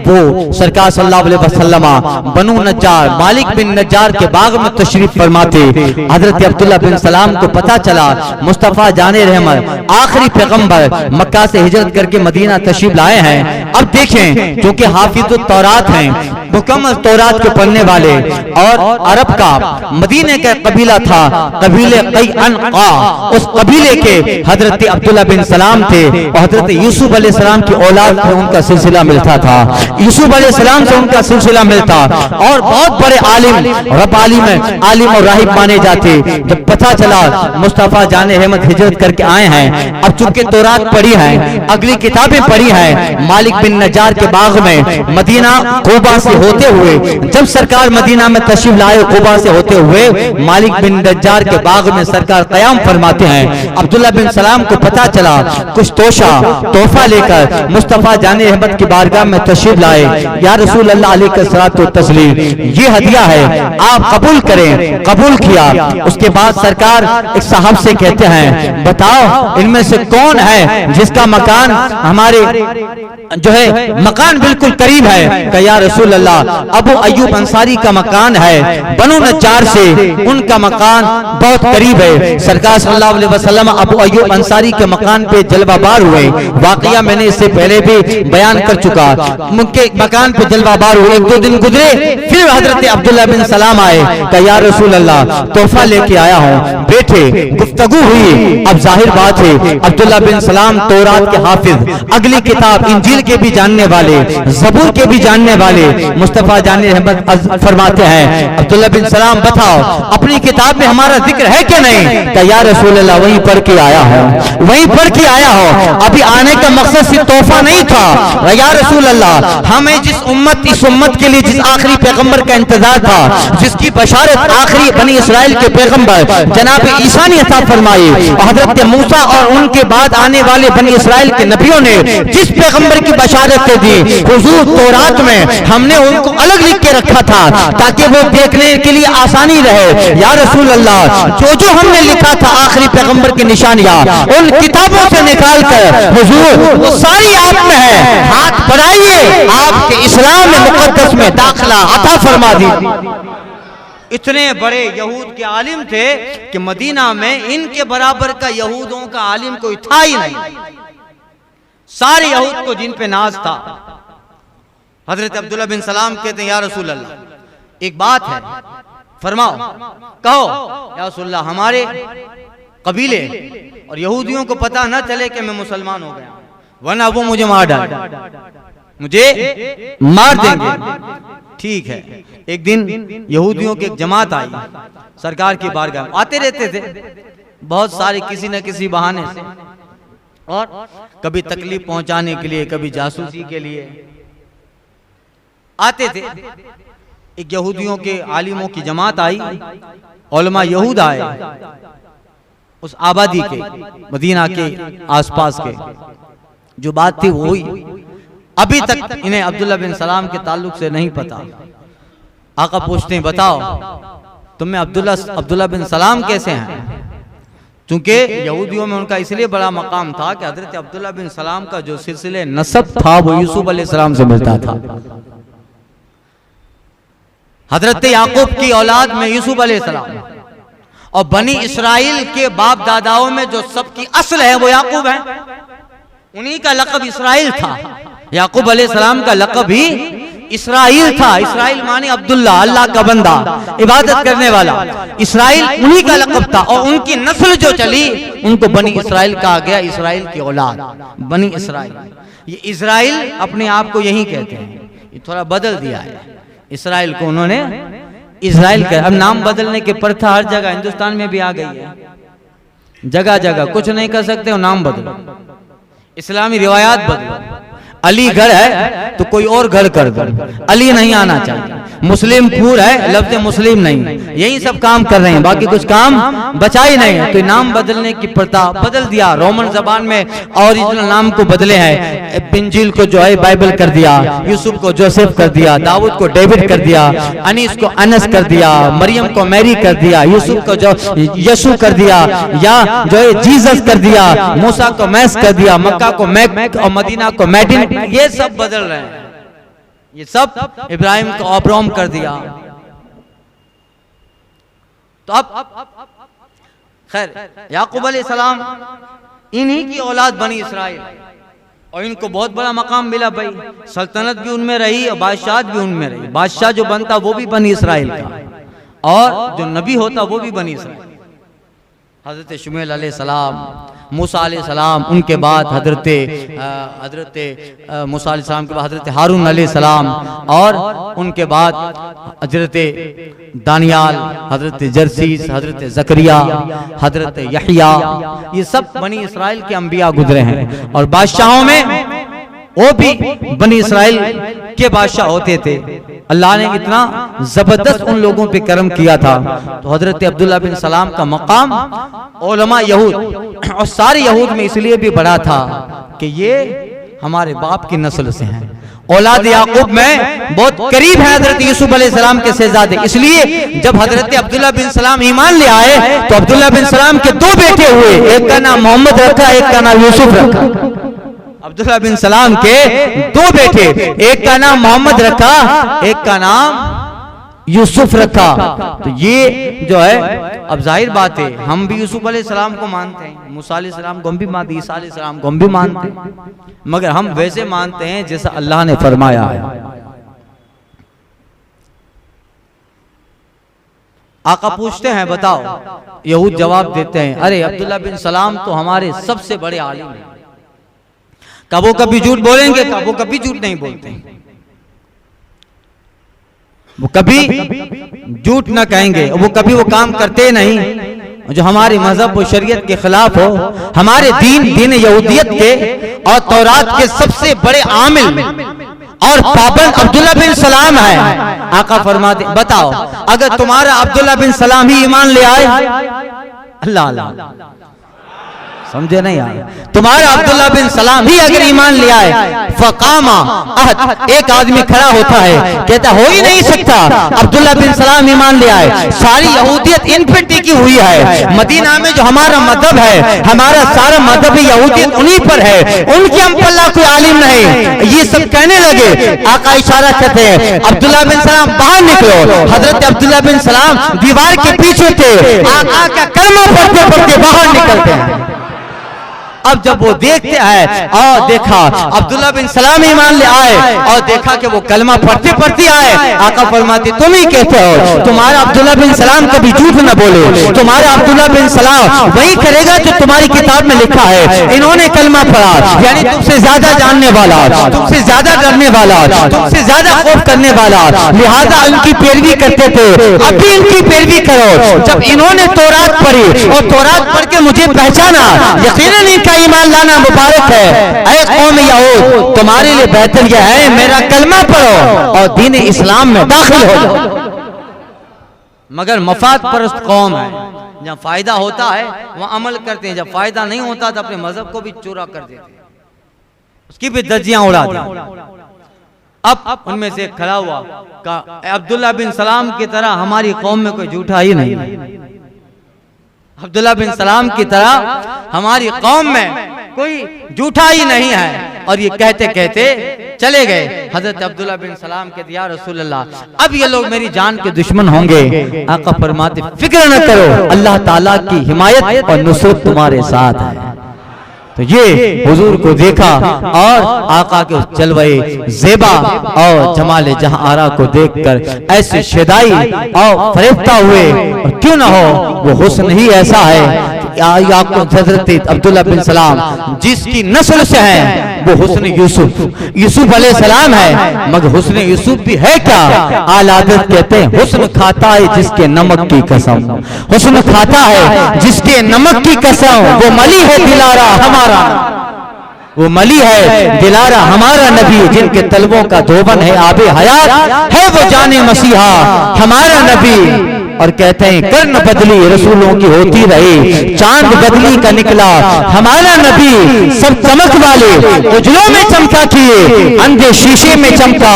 वो सरकार सल्लल्लाहु अलैहि वसल्लम बनु नज्जार मालिक बिन नज्जार के बाग में तशरीफ फरमाते। हजरत अब्दुल्ला बिन सलाम को पता चला मुस्तफ़ा जाने रहमत आखिरी पैगंबर मक्का से हिजरत करके मदीना तशरीफ लाए हैं। अब देखें जो कि हाफिज़ुत तौरात हैं, मुकम्मल तौरात के पढ़ने वाले, और अरब का मदीने का कबीला था कबीले क़ैनुक़ा, उस कबीले के हजरत अब्दुल्ला बिन सलाम थे और हजरत यूसुफ अलैहिस्सलाम की औलाद से उनका सिलसिला मिलता था, यूसुफ अलैहिस्सलाम से उनका सिलसिला मिलता, और बहुत बड़े आलिम रब्बानी में आलिम और राहिब माने जाते। जब पता चला मुस्तफ़ा जाने रहमत हिजरत करके आए हैं, अब चूंकि तौरात पढ़ी है, अगली किताबें पढ़ी हैं, मालिक बिन नज्जार के बाग में मदीना कूबा से होते हुए जब सरकार मदीना में तशरीफ लाए, कूबा से होते हुए मालिक बिन नज्जार के बाग में सरकार क़याम फरमाते हैं। अब्दुल्ला बिन सलाम को पता चला, कुछ तोहफा लेकर मुस्तफ़ा जाने रहमत की बारगाह में तशरीफ लाए। या रसूल अल्लाह अलैहि तस्लीम ये हदिया है, आप कबूल करें। कबूल किया। उसके बाद सरकार एक साहब से कहते हैं, बताओ इनमें से कौन है जिसका मकान हमारे जो है मकान बिल्कुल करीब है। कहा या रसूल अल्लाह अबू अय्यूब अंसारी का मकान है बनु नज्जार से, उनका मकान बहुत करीब है। सरकार सल्लल्लाहु अलैहि वसल्लम अबू अय्यूब अंसारी के मकान पे जलवाबार हुए। वाकया मैंने इससे पहले भी बयान कर चुका, उनके मकान पे जलवाबार हुए। 1-2 दिन गुजरे, फिर हजरत अब्दुल्ला बिन सलाम आए। कहा या रसूल अल्लाह तोहफा लेके आया हूँ। बैठे, गुफ्तगू हुई। अब जाहिर बात है अब्दुल्ला बिन सलाम तौरात के हाफिज, अगली किताब इंजील के भी जानने वाले, ज़बूर के भी जानने वाले, मुस्तफ़ा जाने रहमत फरमाते हैं अब्दुल्ला बिन सलाम बताओ अपनी किताब में हमारा जिक्र है कि नहीं? कहा या रसूल अल्लाह वहीं पढ़ के आया हूँ, वहीं पढ़ के आया हूँ। अभी आने का मकसद सिर्फ तोहफा नहीं था। या रसूल अल्लाह हमें जिस उम्मत, इस उम्मत के लिए जिस आखिरी पैगंबर का इंतजार था, जिसकी बशारत आखिरी बनी इसराइल के पैगंबर जनाब ईसा ने अता फरमाई, हजरत मूसा और उनके बाद आने वाले बनी इसराइल के नबियों ने जिस पैगंबर की बशारत दी, हुजूर तौरात में हमने उनको अलग लिख के रखा था ताकि वो देखने के लिए आसानी रहे। या रसूल अल्लाह जो हमने लिखा था आखिरी पैगंबर की निशानियां, उन किताबों से निकाल कर हुजूर वो सारी आप में है, हाथ बढ़ाइए, आपके इस्लाम में मुकद्दस में दाखिला अता फरमा दी। इतने बड़े यहूद के आलिम थे कि मदीना में इनके बराबर का यहूदों का आलिम कोई था ही नहीं। सारे यहूद को जिन पे नाज था। हजरत अब्दुल्ला बिन सलाम कहते हैं या रसूल अल्लाह एक बात है, फरमाओ, कहो। या रसूल अल्लाह हमारे कबीले और यहूदियों को पता न चले कि मैं मुसलमान हो गया, वरना वो मुझे मार डाल, मुझे मार देंगे। ठीक है। एक दिन यहूदियों की एक जमात आई सरकार की बारगाह, आते रहते थे बहुत सारे किसी न किसी बहाने से, और कभी तकलीफ पहुंचाने के लिए, कभी जासूसी के लिए आते थे। एक यहूदियों के आलिमों की जमात आई, उलमा यहूद आए उस आबादी के, मदीना के आसपास के। जो बात थी वो हुई। अभी तक इन्हें अब्दुल्ला बिन सलाम के ताल्लुक से नहीं पता। आका पूछते हैं बताओ तुम्हें अब्दुल्ला बिन सलाम कैसे हैं? चूंकि यहूदियों में उनका इसलिए बड़ा मकाम था कि हजरत अब्दुल्ला बिन सलाम का जो सिलसिले नसब था वो यूसुफ अलैहिस्सलाम से मिलता था। हजरत याकूब की औलाद में यूसुफ अलैहिस्सलाम और बनी इसराइल के बाप दादाओं में जो सबकी असल है वो याकूब है, उन्हीं का लक़ब इसराइल था। याकूब अलैहिस्सलाम का लक़ब ही इसराइल था। इसराइल माने अब्दुल्ला, अल्लाह का बंदा, इबादत करने वाला। इसराइल उन्हीं का लक़ब था और उनकी नस्ल जो चली उनको बनी इसराइल कहा गया, इसराइल की औलाद बनी इसराइल। ये इसराइल अपने आप को यही कहते हैं, ये थोड़ा बदल दिया है इसराइल को उन्होंने इसराइल का। अब नाम बदलने की प्रथा हर जगह हिंदुस्तान में भी आ गई है, जगह जगह कुछ नहीं कर सकते हो, नाम बदलो, इस्लामी रिवायात बदलो। अली घर है तो कोई और घर कर दो, अली नहीं आना चाहिए। मुस्लिमपुर है, लफ्ज मुस्लिम नहीं, यही सब काम कर रहे हैं, बाकी कुछ काम बचा ही नहीं है। तो नाम बदलने की प्रथा बदल दिया, रोमन जबान में ओरिजिनल नाम को बदले हैं। इंजील को जो है बाइबल कर दिया, यूसुफ को जोसेफ कर दिया, दाऊद को डेविड कर दिया, अनीस को अनस कर दिया, मरियम को मैरी कर दिया, यूसुफ को जो यशु कर दिया, या जो है जीसस कर दिया, मूसा को मैस कर दिया, मक्का को मैक और मदीना को मैडिन, ये सब बदल रहे हैं। ये सब इब्राहिम को अब्राम कर दिया। तो अब खैर याकूब अलैहिस्सलाम इन्हीं की औलाद बनी इसराइल और इनको बहुत बड़ा मकाम मिला भाई। सल्तनत भी उनमें रही और बादशाह भी उनमें रही। बादशाह जो बनता वो भी बनी इसराइल का और जो नबी होता वो भी बनी इसराइल। हजरत शुमेल अलैहिस्सलाम, मूसा अलैहिस्सलाम, उनके बाद हजरत मूसा अलैहिस्सलाम के बाद हजरत हारून अलैहिस्सलाम और उनके बाद हजरत दानियाल, हजरत जरसीस, हजरत जकरिया, हजरत यहिया, ये सब बनी इसराइल के अंबिया गुजरे हैं। और बादशाहों में वो भी बनी इसराइल के बादशाह होते थे। अल्लाह ने इतना जबरदस्त उन लोगों पे करम किया था। तो हजरत अब्दुल्ला बिन सलाम का मकाम उलमा यहूद और सारे यहूद में इसलिए भी बड़ा था कि ये हमारे बाप की नस्ल से हैं, औलाद याकूब में बहुत करीब है हजरत यूसुफ अलैहिस्सलाम के शहजादे। इसलिए जब हजरत अब्दुल्ला बिन सलाम ईमान ले आए तो अब्दुल्ला बिन सलाम के दो बेटे हुए, एक का नाम मोहम्मद रखा, एक का नाम यूसुफ रखा। अब्दुल्ला बिन सलाम के दो बेटे, एक का नाम मोहम्मद रखा, एक का नाम यूसुफ रखा। तो ये जो है, अब जाहिर बात है हम भी यूसुफ अलैहिस्सलाम को मानते हैं, मूसा अलैहिस्सलाम को हम भी मानते हैं, ईसा अलैहिस्सलाम को हम भी मानते हैं, मगर हम वैसे मानते हैं जैसा अल्लाह ने फरमाया है। आका पूछते हैं बताओ, यहूद जवाब देते हैं अरे अब्दुल्ला बिन सलाम तो हमारे सबसे बड़े आलिम हैं, कबो कभी झूठ बोलेंगे, कबो कभी झूठ नहीं बोलते, वो कभी झूठ ना कहेंगे, वो कभी वो काम करते नहीं जो हमारे मजहब और शरीयत के खिलाफ हो। हमारे दीन यहूदियत के और तौरात के सबसे बड़े आमिल और पाबंद अब्दुल्ला बिन सलाम है। आका फरमाते बताओ अगर तुम्हारा अब्दुल्ला बिन सलाम ही ईमान ले आए, अल्लाह अल्लाह, समझे नहीं आए, तुम्हारा अब्दुल्ला बिन सलाम ही अगर ईमान ले आए, फकामा अहद, एक आदमी खड़ा होता है कहता हो ही नहीं सकता अब्दुल्ला बिन सलाम ईमान ले आए, सारी यहूदियत इन पे टिकी हुई है। मदीना में जो हमारा मजहब है, हमारा सारा मजहब यहूदियत उन्हीं पर है, उनके हम पल्ला कोई आलिम नहीं। ये सब कहने लगे, आका इशारा करते हैं अब्दुल्ला बिन सलाम बाहर निकलो। हजरत अब्दुल्ला बिन सलाम दीवार के पीछे थे, आका का कलमा पढ़ते पढ़ते बाहर निकलते हैं। अब जब वो देखते हैं और देखा अब्दुल्ला बिन सलाम ईमान ले आए और देखा कि वो कलमा पढ़ते पढ़ते आए, आका फरमाते तुम ही कहते हो तुम्हारा अब्दुल्ला बिन सलाम कभी झूठ न बोले, तुम्हारा अब्दुल्ला बिन सलाम वही करेगा जो तुम्हारी किताब में लिखा है। इन्होंने कलमा पढ़ा, यानी तुमसे ज्यादा जानने वाला, तुमसे ज्यादा डरने वाला, तुमसे ज्यादा खौफ करने वाला, लिहाजा उनकी पैरवी करते थे, अब भी इनकी पैरवी करो। जब इन्होंने तौरात पढ़ी और तौरात पढ़ के मुझे पहचाना, यकीनन इनका ईमान लाना मुबारक है। ऐ कौम यहूद, तुम्हारे लिए बेहतर यह है मेरा कलमा पढ़ो और दीन इस्लाम में दाखिल हो जाओ। मगर मफाद परस्त कौम है, जहाँ फायदा होता है वहाँ अमल करते हैं, जब फायदा नहीं होता तो अपने मजहब को भी चोरा कर देते हैं, उसकी भी धज्जियां उड़ा दी। अब उनमें से खड़ा हुआ कहा अब्दुल्ला बिन सलाम की तरह हमारी कौम में कोई झूठा ही नहीं। अब्दुल्ला बिन सलाम की तरह हमारी कौम में कोई झूठा ही नहीं है। और ये कहते कहते चले गए। हजरत अब्दुल्ला बिन सलाम के दिया रसूल अल्लाह, अब ये लोग मेरी जान के दुश्मन होंगे। आका फरमाते फिक्र न करो, अल्लाह ताला की हिमायत और नुसरत तुम्हारे साथ है। तो ये हुजूर को देखा और आका के जलवे ज़ेबा और जमाले जहां आरा को देखकर ऐसे शिदाई और फरेफ्ता हुए। और क्यों ना हो, वो हुस्न ही ऐसा है। आपको हजरत अब्दुल्ला बिन सलाम जिसकी नस्ल से है वो हुस्न यूसुफ अलैहिस्सलाम है, मगर हुस्न यूसुफ भी है क्या? आलादत कहते हैं हुस्न खाता है जिसके नमक की कसम, हुस्न खाता है जिसके नमक की कसम। वो मली है दिलारा हमारा, वो मली है दिलारा हमारा नबी, जिनके तलबों का धोबन है आबे हयात है वो जाने मसीहा हमारा नबी। और कहते हैं कर्न बदली रसूलों की होती रही, चांद बदली का निकला हमारा नबी। सब चमक वाले उजलों में चमका किए, अंधे शीशे में चमका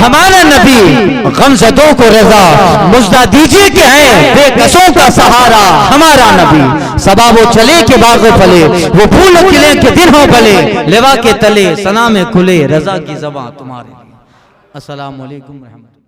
हमारा नबी। गमज़दों को रजा मुजदा दीजिए कि है बेकसों का सहारा हमारा नबी। सबा वो चले के बागों फले, वो फूल खिले के दिन हो भले, लेवा के तले सना में खुले रजा की ज़बां तुम्हारे लिए। अस्सलामु अलैकुम रहमतुल्लाह।